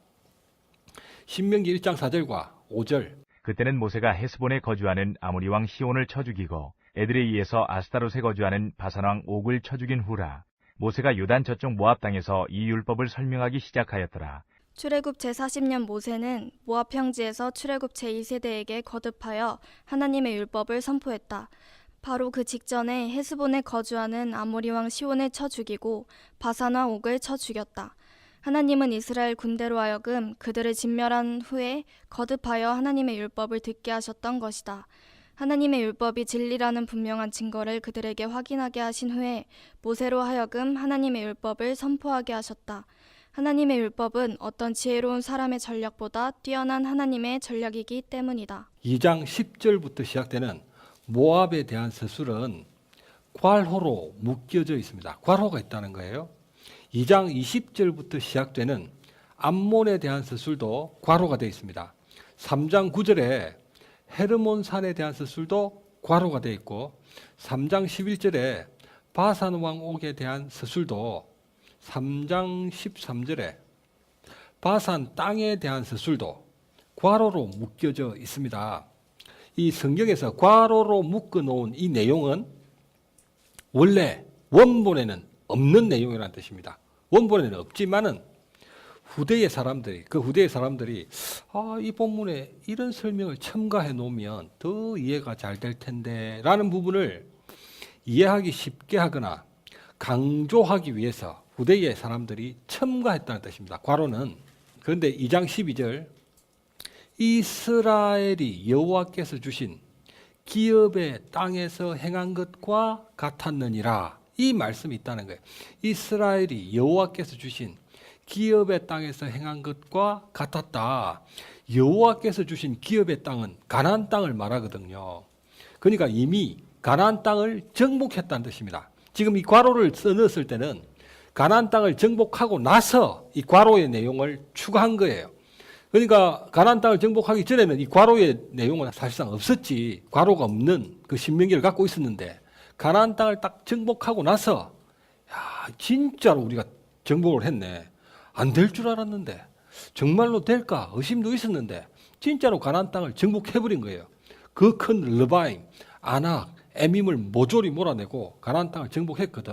신명기 1장 4절과 5절. 그때는 모세가 헤스본에 거주하는 아모리 왕 시온을 쳐 죽이고 에드레이에서 아스타롯에 거주하는 바산 왕 옥을 쳐 죽인 후라. 모세가 요단 저쪽 모압 땅에서 이 율법을 설명하기 시작하였더라. 출애굽 제40년 모세는 모압 평지에서 출애굽 제2세대에게 거듭하여 하나님의 율법을 선포했다. 바로 그 직전에 헤스본에 거주하는 아모리 왕 시온을 쳐 죽이고 바산 왕 옥을 쳐 죽였다. 하나님은 이스라엘 군대로 하여금 그들을 진멸한 후에 거듭하여 하나님의 율법을 듣게 하셨던 것이다. 하나님의 율법이 진리라는 분명한 증거를 그들에게 확인하게 하신 후에 모세로 하여금 하나님의 율법을 선포하게 하셨다. 하나님의 율법은 어떤 지혜로운 사람의 전략보다 뛰어난 하나님의 전략이기 때문이다. 2장 10절부터 시작되는 모압에 대한 서술은 괄호로 묶여져 있습니다. 괄호가 있다는 거예요. 2장 20절부터 시작되는 암몬에 대한 서술도 괄호가 되어 있습니다. 3장 9절에 헤르몬산에 대한 서술도 괄호가 되어 있고 3장 11절에 바산 왕 옥에 대한 서술도 3장 13절에 바산 땅에 대한 서술도 괄호로 묶여져 있습니다. 이 성경에서 괄호로 묶어놓은 이 내용은 원래 원본에는 없는 내용이라는 뜻입니다. 원본에는 없지만은 후대의 사람들이 이 본문에 이런 설명을 첨가해 놓으면 더 이해가 잘 될 텐데 라는 부분을 이해하기 쉽게 하거나 강조하기 위해서 후대의 사람들이 첨가했다는 뜻입니다. 괄호는. 그런데 2장 12절 이스라엘이 여호와께서 주신 기업의 땅에서 행한 것과 같았느니라 이 말씀이 있다는 거예요. 이스라엘이 여호와께서 주신 기업의 땅에서 행한 것과 같았다. 여호와께서 주신 기업의 땅은 가나안 땅을 말하거든요. 그러니까 이미 가나안 땅을 정복했다는 뜻입니다. 지금 이 괄호를 써넣었을 때는 가나안 땅을 정복하고 나서 이 괄호의 내용을 추가한 거예요. 그러니까 가나안 땅을 정복하기 전에는 이 괄호의 내용은 사실상 없었지. 괄호가 없는 그 신명기를 갖고 있었는데 가나안 땅을 딱 정복하고 나서 야, 진짜로 우리가 정복을 했네. 안 될 줄 알았는데 정말로 될까 의심도 있었는데 진짜로 가나안 땅을 정복해버린 거예요. 그 큰 르바임, 아낙, 에밈을 모조리 몰아내고 가나안 땅을 정복했거든.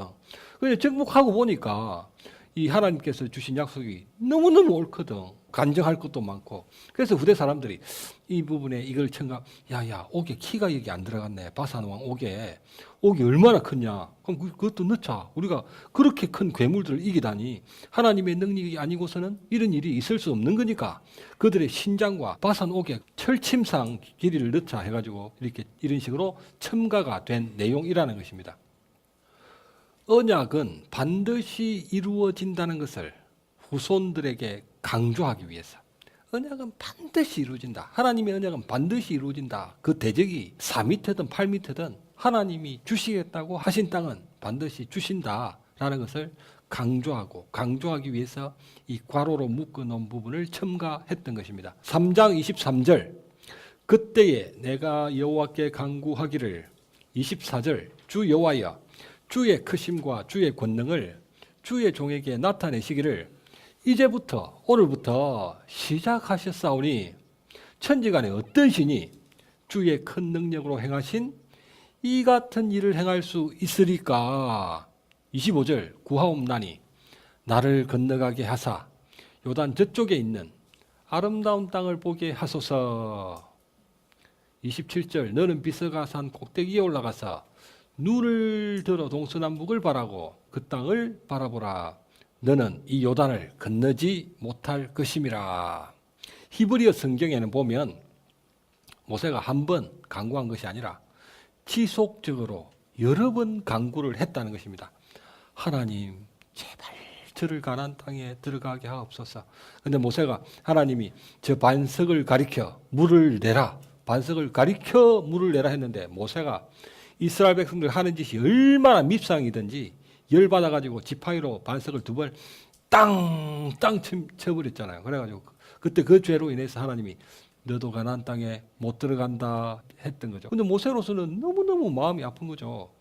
그런데 정복하고 보니까 이 하나님께서 주신 약속이 너무너무 옳거든. 간증할 것도 많고. 그래서 후대 사람들이 이 부분에 이걸 청각, 야야, 옥에 키가 여기 안 들어갔네. 바산왕 옥에 얼마나 크냐. 그럼 그것도 넣자. 우리가 그렇게 큰 괴물들을 이기다니 하나님의 능력이 아니고서는 이런 일이 있을 수 없는 거니까 그들의 신장과 바산 옥에 철침상 길이를 넣자 해가지고 이런 식으로 첨가가 된 내용이라는 것입니다. 언약은 반드시 이루어진다는 것을 후손들에게 강조하기 위해서 언약은 반드시 이루어진다. 하나님의 언약은 반드시 이루어진다. 그 대적이 4m든 8m든 하나님이 주시겠다고 하신 땅은 반드시 주신다라는 것을 강조하기 위해서 이 괄호로 묶어놓은 부분을 첨가했던 것입니다. 3장 23절 그때에 내가 여호와께 간구하기를 24절 주 여호와여 주의 크심과 주의 권능을 주의 종에게 나타내시기를 이제부터 오늘부터 시작하셨사오니 천지간에 어떤 신이 주의 큰 능력으로 행하신 이 같은 일을 행할 수 있으리까. 25절 구하옵나니 나를 건너가게 하사 요단 저쪽에 있는 아름다운 땅을 보게 하소서. 27절 너는 비스가산 꼭대기에 올라가서 눈을 들어 동서남북을 바라고 그 땅을 바라보라. 너는 이 요단을 건너지 못할 것임이라. 히브리어 성경에는 보면 모세가 한 번 간구한 것이 아니라 지속적으로 여러 번 간구를 했다는 것입니다. 하나님 제발 저를 가나안 땅에 들어가게 하옵소서. 그런데 모세가 하나님이 저 반석을 가리켜 물을 내라. 반석을 가리켜 물을 내라 했는데 모세가 이스라엘 백성들 하는 짓이 얼마나 밉상이든지 열받아가지고 지팡이로 반석을 2번 땅 쳐버렸잖아요. 그래가지고 그때 그 죄로 인해서 하나님이 너도 가나안 땅에 못 들어간다 했던 거죠. 근데 모세로서는 너무너무 마음이 아픈 거죠.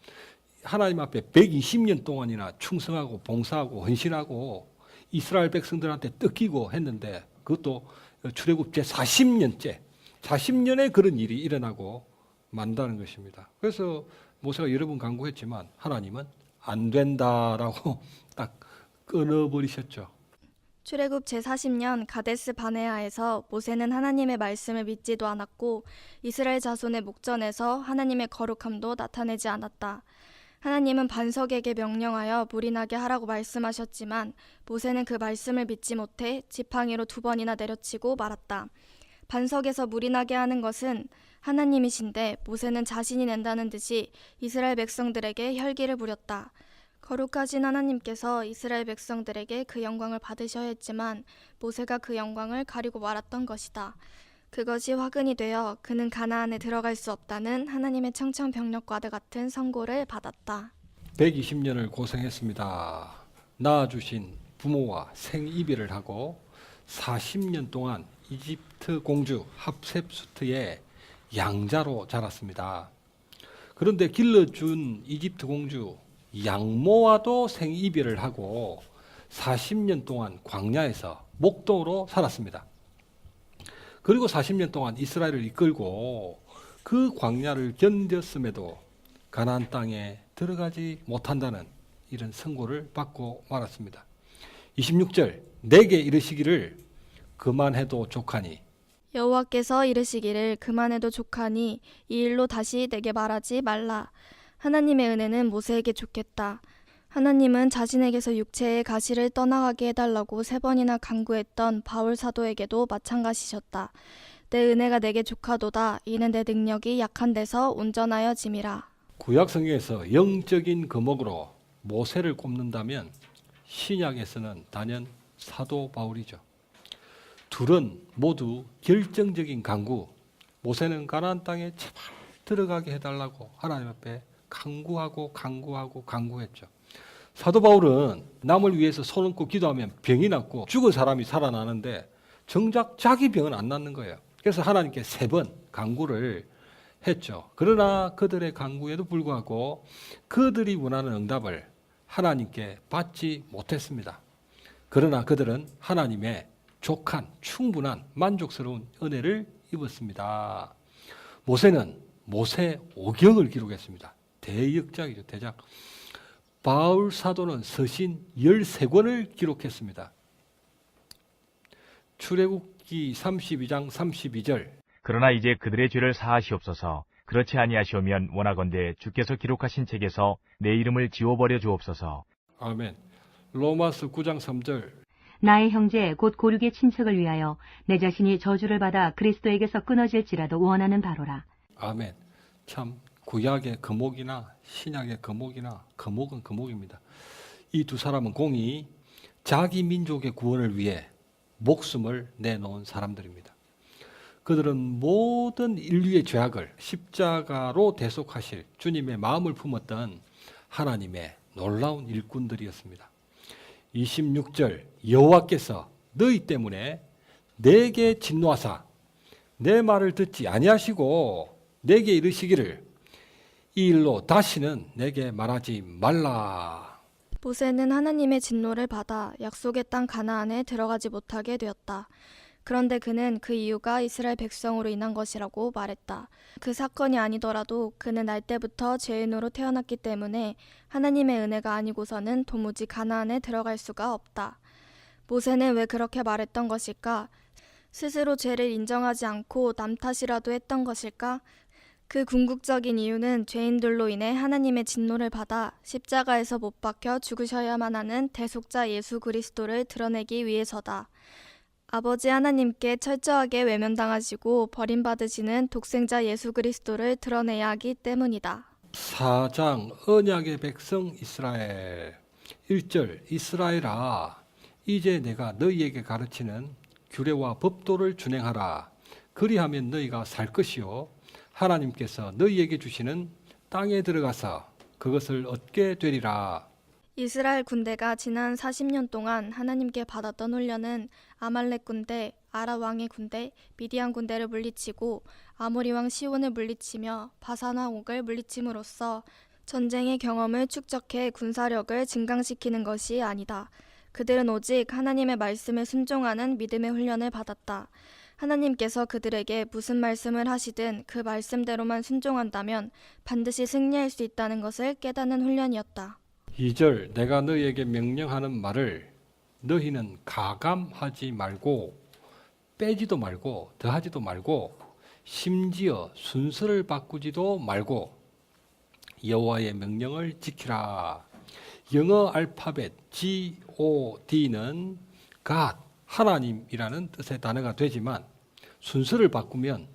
하나님 앞에 120년 동안이나 충성하고 봉사하고 헌신하고 이스라엘 백성들한테 뜯기고 했는데 그것도 출애굽 제 40년에 그런 일이 일어나고 만다는 것입니다. 그래서 모세가 여러 번 간구했지만 하나님은 안 된다라고 딱 끊어버리셨죠. 출애굽 제40년 가데스 바네아에서 모세는 하나님의 말씀을 믿지도 않았고 이스라엘 자손의 목전에서 하나님의 거룩함도 나타내지 않았다. 하나님은 반석에게 명령하여 물이 나게 하라고 말씀하셨지만 모세는 그 말씀을 믿지 못해 지팡이로 2번이나 내려치고 말았다. 반석에서 물이 나게 하는 것은 하나님이신데 모세는 자신이 낸다는 듯이 이스라엘 백성들에게 혈기를 부렸다. 거룩하신 하나님께서 이스라엘 백성들에게 그 영광을 받으셔야 했지만 모세가 그 영광을 가리고 말았던 것이다. 그것이 화근이 되어 그는 가나안에 들어갈 수 없다는 하나님의 청천벽력과도 같은 선고를 받았다. 120년을 고생했습니다. 낳아주신 부모와 생이별을 하고 40년 동안 이집트 공주 합셉수트의 양자로 자랐습니다. 그런데 길러준 이집트 공주 양모와도 생이별을 하고 40년 동안 광야에서 목동으로 살았습니다. 그리고 40년 동안 이스라엘을 이끌고 그 광야를 견뎠음에도 가나안 땅에 들어가지 못한다는 이런 선고를 받고 말았습니다. 26절 내게 이르시기를 그만해도 족하니 여호와께서 이르시기를 그만해도 족하니 이 일로 다시 내게 말하지 말라. 하나님의 은혜는 모세에게 족했다. 하나님은 자신에게서 육체의 가시를 떠나가게 해달라고 3번이나 간구했던 바울 사도에게도 마찬가지셨다. 내 은혜가 내게 족하도다. 이는 내 능력이 약한 데서 온전하여 짐이라. 구약 성경에서 영적인 거목으로 모세를 꼽는다면 신약에서는 단연 사도 바울이죠. 둘은 모두 결정적인 간구. 모세는 가나안 땅에 제발 들어가게 해달라고 하나님 앞에 강구했죠. 사도 바울은 남을 위해서 손 얹고 기도하면 병이 낫고 죽은 사람이 살아나는데 정작 자기 병은 안 낫는 거예요. 그래서 하나님께 3번 강구를 했죠. 그러나 그들의 강구에도 불구하고 그들이 원하는 응답을 하나님께 받지 못했습니다. 그러나 그들은 하나님의 족한, 충분한, 만족스러운 은혜를 입었습니다. 모세는 모세 오경을 기록했습니다. 대역작이죠, 대작. 바울 사도는 서신 13권을 기록했습니다. 출애굽기 32장 32절. 그러나 이제 그들의 죄를 사하시옵소서. 그렇지 아니하시오면 원하건대 주께서 기록하신 책에서 내 이름을 지워버려 주옵소서. 아멘. 로마서 9장 3절. 나의 형제 곧 고륙의 친척을 위하여 내 자신이 저주를 받아 그리스도에게서 끊어질지라도 원하는 바로라. 아멘. 참 구약의 거목이나 신약의 거목이나 거목은 거목입니다. 이 두 사람은 공히 자기 민족의 구원을 위해 목숨을 내놓은 사람들입니다. 그들은 모든 인류의 죄악을 십자가로 대속하실 주님의 마음을 품었던 하나님의 놀라운 일꾼들이었습니다. 26절 여호와께서 너희 때문에 내게 진노하사 내 말을 듣지 아니하시고 내게 이르시기를 이 일로 다시는 내게 말하지 말라. 모세는 하나님의 진노를 받아 약속의 땅 가나안에 들어가지 못하게 되었다. 그런데 그는 그 이유가 이스라엘 백성으로 인한 것이라고 말했다. 그 사건이 아니더라도 그는 날 때부터 죄인으로 태어났기 때문에 하나님의 은혜가 아니고서는 도무지 가나안에 들어갈 수가 없다. 모세는 왜 그렇게 말했던 것일까? 스스로 죄를 인정하지 않고 남 탓이라도 했던 것일까? 그 궁극적인 이유는 죄인들로 인해 하나님의 진노를 받아 십자가에서 못 박혀 죽으셔야만 하는 대속자 예수 그리스도를 드러내기 위해서다. 아버지 하나님께 철저하게 외면당하시고 버림받으시는 독생자 예수 그리스도를 드러내야 하기 때문이다. 4장 언약의 백성 이스라엘 1절 이스라엘아 이제 내가 너희에게 가르치는 규례와 법도를 준행하라. 그리하면 너희가 살 것이요 하나님께서 너희에게 주시는 땅에 들어가서 그것을 얻게 되리라. 이스라엘 군대가 지난 40년 동안 하나님께 받았던 훈련은 아말렉 군대, 아랍 왕의 군대, 미디안 군대를 물리치고 아모리 왕 시온을 물리치며 바산과 옥을 물리침으로써 전쟁의 경험을 축적해 군사력을 증강시키는 것이 아니다. 그들은 오직 하나님의 말씀에 순종하는 믿음의 훈련을 받았다. 하나님께서 그들에게 무슨 말씀을 하시든 그 말씀대로만 순종한다면 반드시 승리할 수 있다는 것을 깨닫는 훈련이었다. 2절 내가 너희에게 명령하는 말을 너희는 가감하지 말고 빼지도 말고 더하지도 말고 심지어 순서를 바꾸지도 말고 여호와의 명령을 지키라. 영어 알파벳 GOD는 God, 하나님이라는 뜻의 단어가 되지만 순서를 바꾸면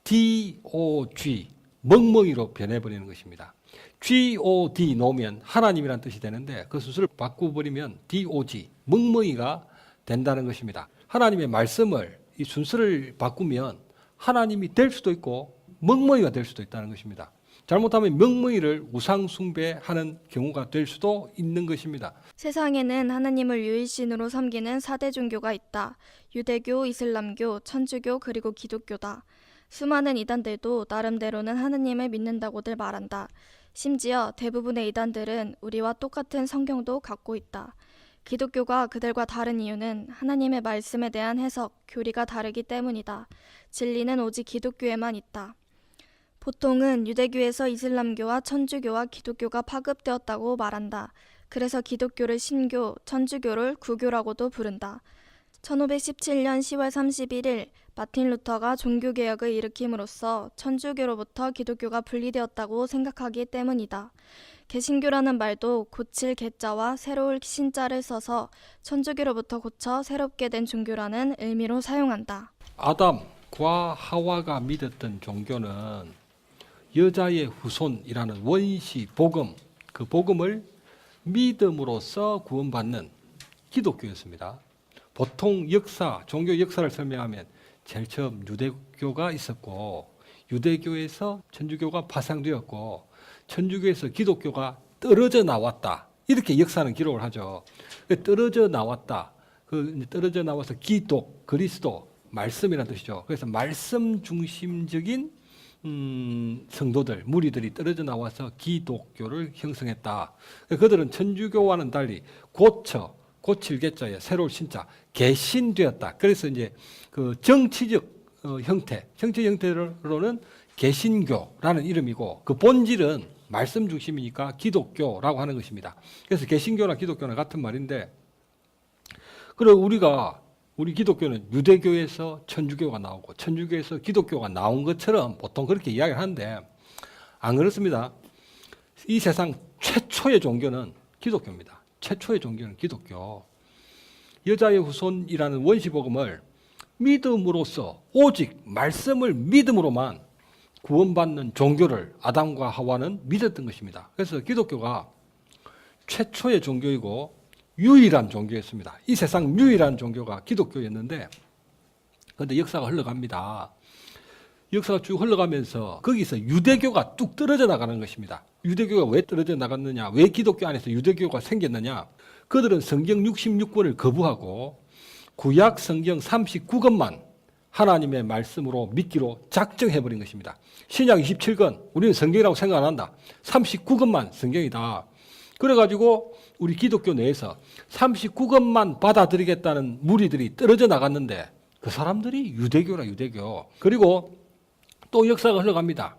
DOG, 멍멍이로 변해버리는 것입니다. GOD 놓으면 하나님이라는 뜻이 되는데 그 순서를 바꾸버리면 DOG, 멍멍이가 된다는 것입니다. 하나님의 말씀을 이 순서를 바꾸면 하나님이 될 수도 있고 멍멍이가 될 수도 있다는 것입니다. 잘못하면 멍멍이를 우상 숭배하는 경우가 될 수도 있는 것입니다. 세상에는 하나님을 유일신으로 섬기는 4대 종교가 있다. 유대교, 이슬람교, 천주교, 그리고 기독교다. 수많은 이단들도 나름대로는 하나님을 믿는다고들 말한다. 심지어 대부분의 이단들은 우리와 똑같은 성경도 갖고 있다. 기독교가 그들과 다른 이유는 하나님의 말씀에 대한 해석, 교리가 다르기 때문이다. 진리는 오직 기독교에만 있다. 보통은 유대교에서 이슬람교와 천주교와 기독교가 파급되었다고 말한다. 그래서 기독교를 신교, 천주교를 구교라고도 부른다. 1517년 10월 31일 마틴 루터가 종교개혁을 일으킴으로써 천주교로부터 기독교가 분리되었다고 생각하기 때문이다. 개신교라는 말도 고칠 개자와 새로울 신자를 써서 천주교로부터 고쳐 새롭게 된 종교라는 의미로 사용한다. 아담과 하와가 믿었던 종교는 여자의 후손이라는 원시 복음, 그 복음을 믿음으로써 구원받는 기독교였습니다. 보통 역사, 종교 역사를 설명하면 제일 처음 유대교가 있었고 유대교에서 천주교가 파생되었고 천주교에서 기독교가 떨어져 나왔다. 이렇게 역사는 기록을 하죠. 떨어져 나왔다. 떨어져 나와서 기독, 그리스도, 말씀이라는 뜻이죠. 그래서 말씀 중심적인 성도들, 무리들이 떨어져 나와서 기독교를 형성했다. 그들은 천주교와는 달리 고칠 개자에 새로운 신자, 개신되었다. 그래서 이제 그 정치적 형태로는 개신교라는 이름이고 그 본질은 말씀 중심이니까 기독교라고 하는 것입니다. 그래서 개신교나 기독교나 같은 말인데, 그리고 우리 기독교는 유대교에서 천주교가 나오고 천주교에서 기독교가 나온 것처럼 보통 그렇게 이야기를 하는데 안 그렇습니다. 이 세상 최초의 종교는 기독교입니다. 최초의 종교는 기독교. 여자의 후손이라는 원시복음을 믿음으로써 오직 말씀을 믿음으로만 구원받는 종교를 아담과 하와는 믿었던 것입니다. 그래서 기독교가 최초의 종교이고 유일한 종교였습니다. 이 세상 유일한 종교가 기독교였는데, 그런데 역사가 흘러갑니다. 역사가 쭉 흘러가면서 거기서 유대교가 뚝 떨어져 나가는 것입니다. 유대교가 왜 떨어져 나갔느냐? 왜 기독교 안에서 유대교가 생겼느냐? 그들은 성경 66권을 거부하고 구약 성경 39권만 하나님의 말씀으로 믿기로 작정해버린 것입니다. 신약 27권, 우리는 성경이라고 생각 안 한다. 39권만 성경이다. 그래가지고 우리 기독교 내에서 39권만 받아들이겠다는 무리들이 떨어져 나갔는데 그 사람들이 유대교라, 유대교. 그리고 또 역사가 흘러갑니다.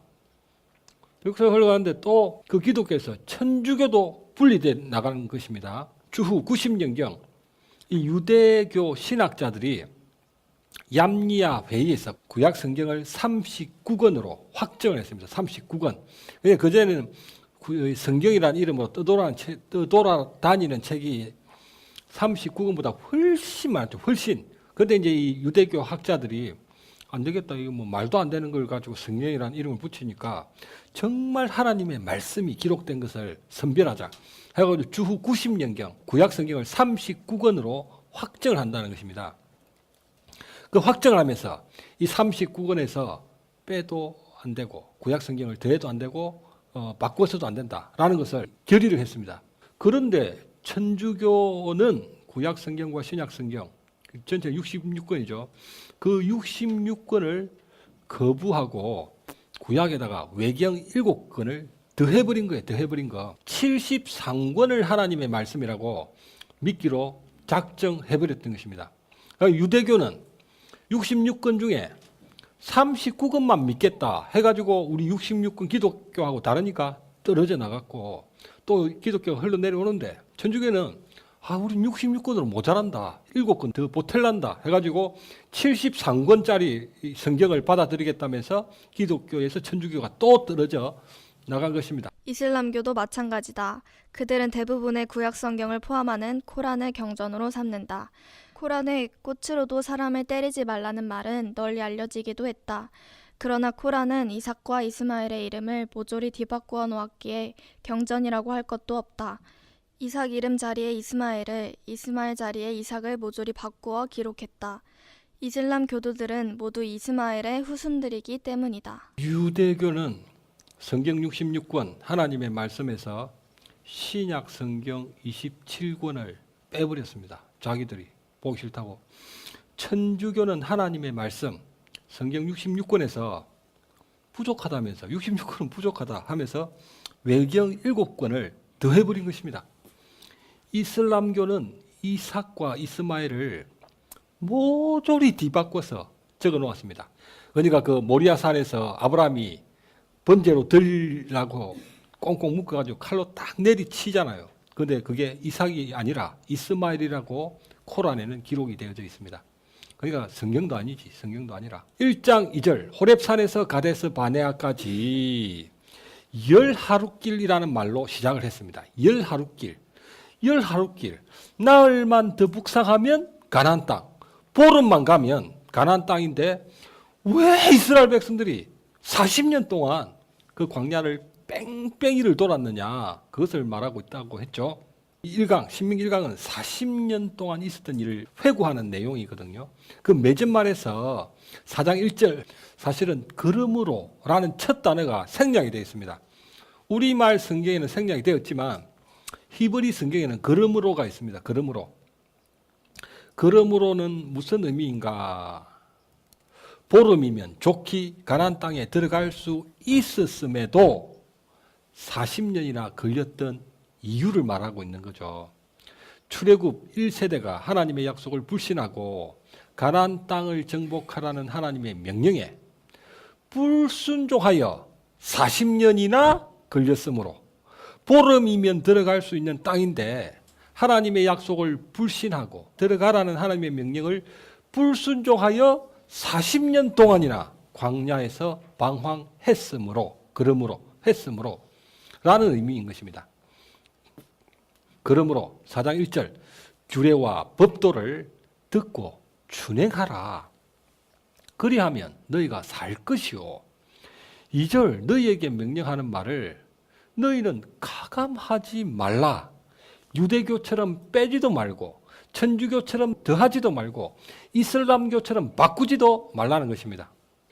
역사가 흘러가는데 또 그 기독교에서 천주교도 분리돼 나가는 것입니다. 주후 90년경 이 유대교 신학자들이 얌리아 회의에서 구약 성경을 39권으로 확정을 했습니다. 39권. 그전에는 성경이라는 이름으로 떠돌아다니는 책이 39권보다 훨씬 많죠. 훨씬. 그런데 이제 이 유대교 학자들이 안 되겠다. 이거 뭐 말도 안 되는 걸 가지고 성경이라는 이름을 붙이니까 정말 하나님의 말씀이 기록된 것을 선별하자. 해가지고 주후 90년경 구약 성경을 39권으로 확정을 한다는 것입니다. 그 확정을 하면서 이 39권에서 빼도 안 되고 구약 성경을 더해도 안 되고 바꿔서도 안 된다라는 것을 결의를 했습니다. 그런데 천주교는 구약 성경과 신약 성경 전체 66권이죠. 그 66권을 거부하고 구약에다가 외경 7권을 더해버린 거예요. 더해버린 거. 73권을 하나님의 말씀이라고 믿기로 작정해버렸던 것입니다. 유대교는 66권 중에 39권만 믿겠다 해가지고 우리 66권 기독교하고 다르니까 떨어져 나갔고 또 기독교가 흘러내려오는데 천주교는 우린 66권으로 모자란다. 7권 더 보탤란다 해가지고 73권짜리 성경을 받아들이겠다면서 기독교에서 천주교가 또 떨어져 나간 것입니다. 이슬람교도 마찬가지다. 그들은 대부분의 구약 성경을 포함하는 코란을 경전으로 삼는다. 코란의 꽃으로도 사람을 때리지 말라는 말은 널리 알려지기도 했다. 그러나 코란은 이삭과 이스마엘의 이름을 모조리 뒤바꾸어 놓았기에 경전이라고 할 것도 없다. 이삭 이름 자리에 이스마엘을, 이스마엘 자리에 이삭을 모조리 바꾸어 기록했다. 이슬람 교도들은 모두 이스마엘의 후손들이기 때문이다. 유대교는 성경 66권 하나님의 말씀에서 신약 성경 27권을 빼버렸습니다. 자기들이 보기 싫다고. 천주교는 하나님의 말씀 성경 66권에서 부족하다면서 66권은 부족하다 하면서 외경 7권을 더해버린 것입니다. 이슬람교는 이삭과 이스마엘을 모조리 뒤바꿔서 적어 놓았습니다. 그러니까 그 모리아산에서 아브라함이 번제로 들라고 꽁꽁 묶어가지고 칼로 딱 내리치잖아요. 그런데 그게 이삭이 아니라 이스마엘이라고 코란에는 기록이 되어져 있습니다. 그러니까 성경도 아니지. 성경도 아니라 1장 2절 호렙산에서 가데스 바네아까지 10하룻길이라는 말로 시작을 했습니다. 10하룻길. 10하룻길. 나흘만 더 북상하면 가나안 땅. 보름만 가면 가나안 땅인데 왜 이스라엘 백성들이 40년 동안 그 광야를 뺑뺑이를 돌았느냐. 그것을 말하고 있다고 했죠. 1강, 신명기 1강은 40년 동안 있었던 일을 회고하는 내용이거든요. 그 맺은말에서 4장 1절 사실은 그러므로 라는 첫 단어가 생략이 되어 있습니다. 우리말 성경에는 생략이 되었지만 히브리 성경에는 그러므로가 있습니다. 그러므로. 그러므로는 무슨 의미인가? 보름이면 좋기 가나안 땅에 들어갈 수 있었음에도 40년이나 걸렸던 이유를 말하고 있는 거죠. 출애굽 1세대가 하나님의 약속을 불신하고 가나안 땅을 정복하라는 하나님의 명령에 불순종하여 40년이나 걸렸으므로 보름이면 들어갈 수 있는 땅인데 하나님의 약속을 불신하고 들어가라는 하나님의 명령을 불순종하여 40년 동안이나 광야에서 방황했으므로 그러므로 했으므로 라는 의미인 것입니다. 그러므로 4장 1절 규례와 법도를 듣고 준행하라. 그리하면 너희가 살 것이요. 2절 너희에게 명령하는 말을 너희는 가감하지 말라. 유대교처럼 빼지도 말고 천주교처럼 더하지도 말고 이슬람교처럼 바꾸지도 말라는 것입니다.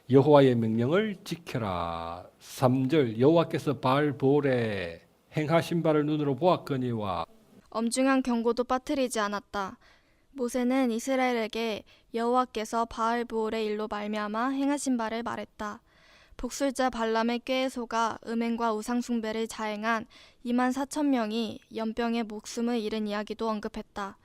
여호와의 명령을 지켜라. 3절 여호와께서 바알보올에 행하신 바를 눈으로 보았거니와 엄중한 경고도 빠뜨리지 않았다. 모세는 이스라엘에게 여호와께서 바알보올의 일로 말미암아 행하신 바를 말했다. 복술자 발람의 꾀에 속아 음행과 우상숭배를 자행한 2만 4천 명이 연병에 목숨을 잃은 이야기도 언급했다.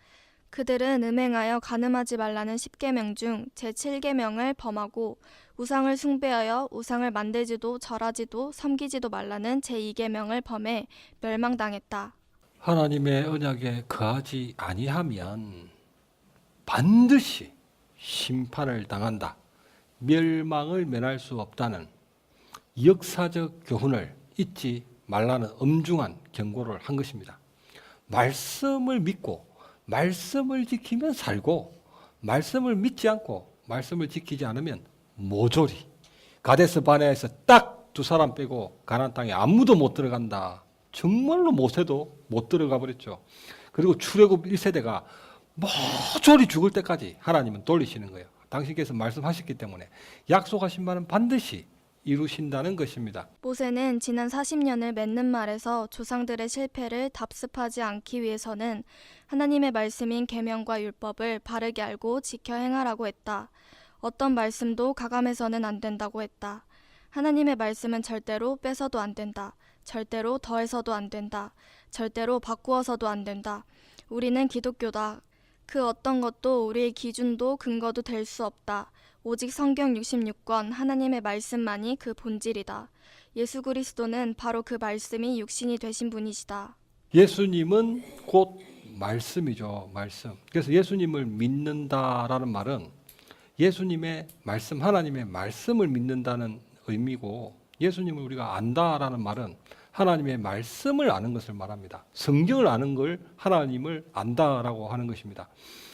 그들은 음행하여 간음하지 말라는 10계명 중 제7계명을 범하고 우상을 숭배하여 우상을 만들지도 절하지도 섬기지도 말라는 제2계명을 범해 멸망당했다. 하나님의 언약에 거하지 아니하면 반드시 심판을 당한다. 멸망을 면할 수 없다는 역사적 교훈을 잊지 말라는 엄중한 경고를 한 것입니다. 말씀을 믿고 말씀을 지키면 살고 말씀을 믿지 않고 말씀을 지키지 않으면 모조리 가데스 바네아에서 딱 두 사람 빼고 가나안 땅에 아무도 못 들어간다. 정말로 모세도 못 들어가 버렸죠. 그리고 출애굽 1세대가 모조리 죽을 때까지 하나님은 돌리시는 거예요. 당신께서 말씀하셨기 때문에 약속하신 바는 반드시 이루신다는 것입니다. 모세는 지난 40년을 맺는 말에서 조상들의 실패를 답습하지 않기 위해서는 하나님의 말씀인 계명과 율법을 바르게 알고 지켜 행하라고 했다. 어떤 말씀도 가감해서는 안 된다고 했다. 하나님의 말씀은 절대로 뺏어도 안 된다. 절대로 더해서도 안 된다. 절대로 바꾸어서도 안 된다. 우리는 기독교다. 그 어떤 것도 우리의 기준도 근거도 될 수 없다. 오직 성경 66권 하나님의 말씀만이 그 본질이다. 예수 그리스도는 바로 그 말씀이 육신이 되신 분이시다. 예수님은 곧 말씀이죠. 말씀. 그래서 예수님을 믿는다라는 말은 예수님의 말씀, 하나님의 말씀을 믿는다는 의미고 예수님을 우리가 안다라는 말은 하나님의 말씀을 아는 것을 말합니다. 성경을 아는 걸 하나님을 안다라고 하는 것입니다.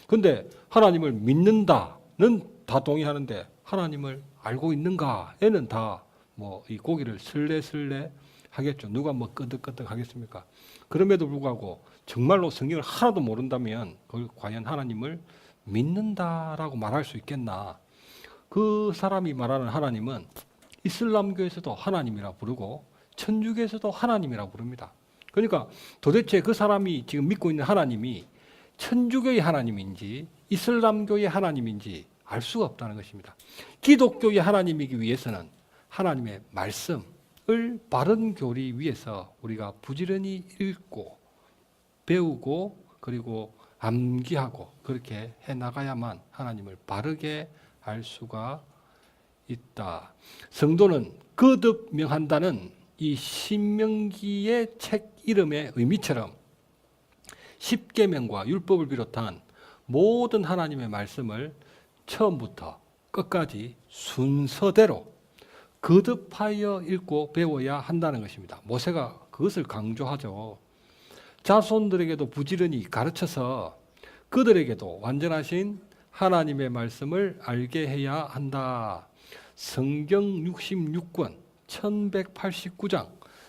그런데 하나님을 믿는다는 다 동의하는데 하나님을 알고 있는가에는 다 뭐 이 고기를 슬레슬레 하겠죠. 누가 뭐 끄덕끄덕 하겠습니까? 그럼에도 불구하고 정말로 성경을 하나도 모른다면 그걸 과연 하나님을 믿는다라고 말할 수 있겠나? 그 사람이 말하는 하나님은 이슬람교에서도 하나님이라 부르고 천주교에서도 하나님이라 부릅니다. 그러니까 도대체 그 사람이 지금 믿고 있는 하나님이 천주교의 하나님인지 이슬람교의 하나님인지 알 수가 없다는 것입니다. 기독교의 하나님이기 위해서는 하나님의 말씀을 바른 교리 위해서 우리가 부지런히 읽고 배우고 그리고 암기하고 그렇게 해나가야만 하나님을 바르게 알 수가 있다. 성도는 거듭 명한다는 이 신명기의 책 이름의 의미처럼 십계명과 율법을 비롯한 모든 하나님의 말씀을 처음부터 끝까지 순서대로 거듭하여 읽고 배워야 한다는 것입니다. 모세가 그것을 강조하죠. 자손들에게도 부지런히 가르쳐서 그들에게도 완전하신 하나님의 말씀을 알게 해야 한다. 성경 66권 1189장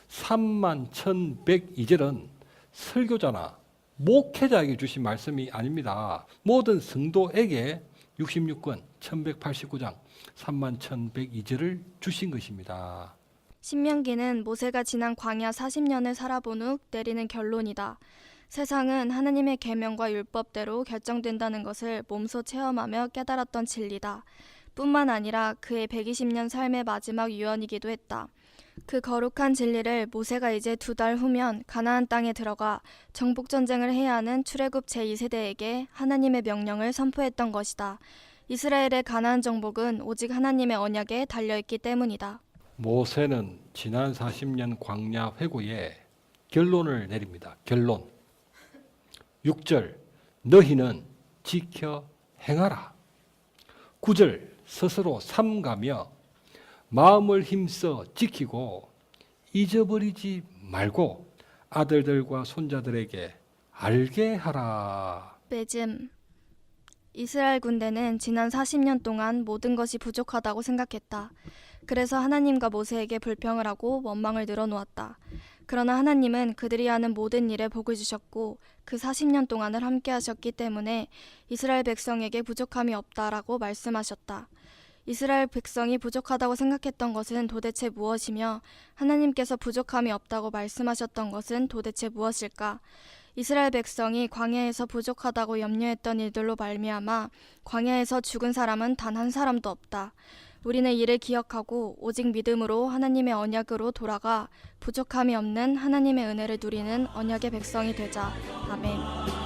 31,102절은 설교자나 목회자에게 주신 말씀이 아닙니다. 모든 성도에게 66권 1189장 31,102절을 주신 것입니다. 신명기는 모세가 지난 광야 40년을 살아본 후 내리는 결론이다. 세상은 하나님의 계명과 율법대로 결정된다는 것을 몸소 체험하며 깨달았던 진리다. 뿐만 아니라 그의 120년 삶의 마지막 유언이기도 했다. 그 거룩한 진리를 모세가 이제 2달 후면 가나안 땅에 들어가 정복전쟁을 해야 하는 출애굽 제2세대에게 하나님의 명령을 선포했던 것이다. 이스라엘의 가나안 정복은 오직 하나님의 언약에 달려있기 때문이다. 모세는 지난 40년 광야 회고에 결론을 내립니다. 결론. 6절 너희는 지켜 행하라. 9절 스스로 삼가며 마음을 힘써 지키고 잊어버리지 말고 아들들과 손자들에게 알게 하라. 매즘. 이스라엘 군대는 지난 40년 동안 모든 것이 부족하다고 생각했다. 그래서 하나님과 모세에게 불평을 하고 원망을 늘어놓았다. 그러나 하나님은 그들이 하는 모든 일에 복을 주셨고 그 40년 동안을 함께 하셨기 때문에 이스라엘 백성에게 부족함이 없다라고 말씀하셨다. 이스라엘 백성이 부족하다고 생각했던 것은 도대체 무엇이며 하나님께서 부족함이 없다고 말씀하셨던 것은 도대체 무엇일까? 이스라엘 백성이 광야에서 부족하다고 염려했던 일들로 말미암아 광야에서 죽은 사람은 단 한 사람도 없다. 우리는 이를 기억하고 오직 믿음으로 하나님의 언약으로 돌아가 부족함이 없는 하나님의 은혜를 누리는 언약의 백성이 되자. 아멘.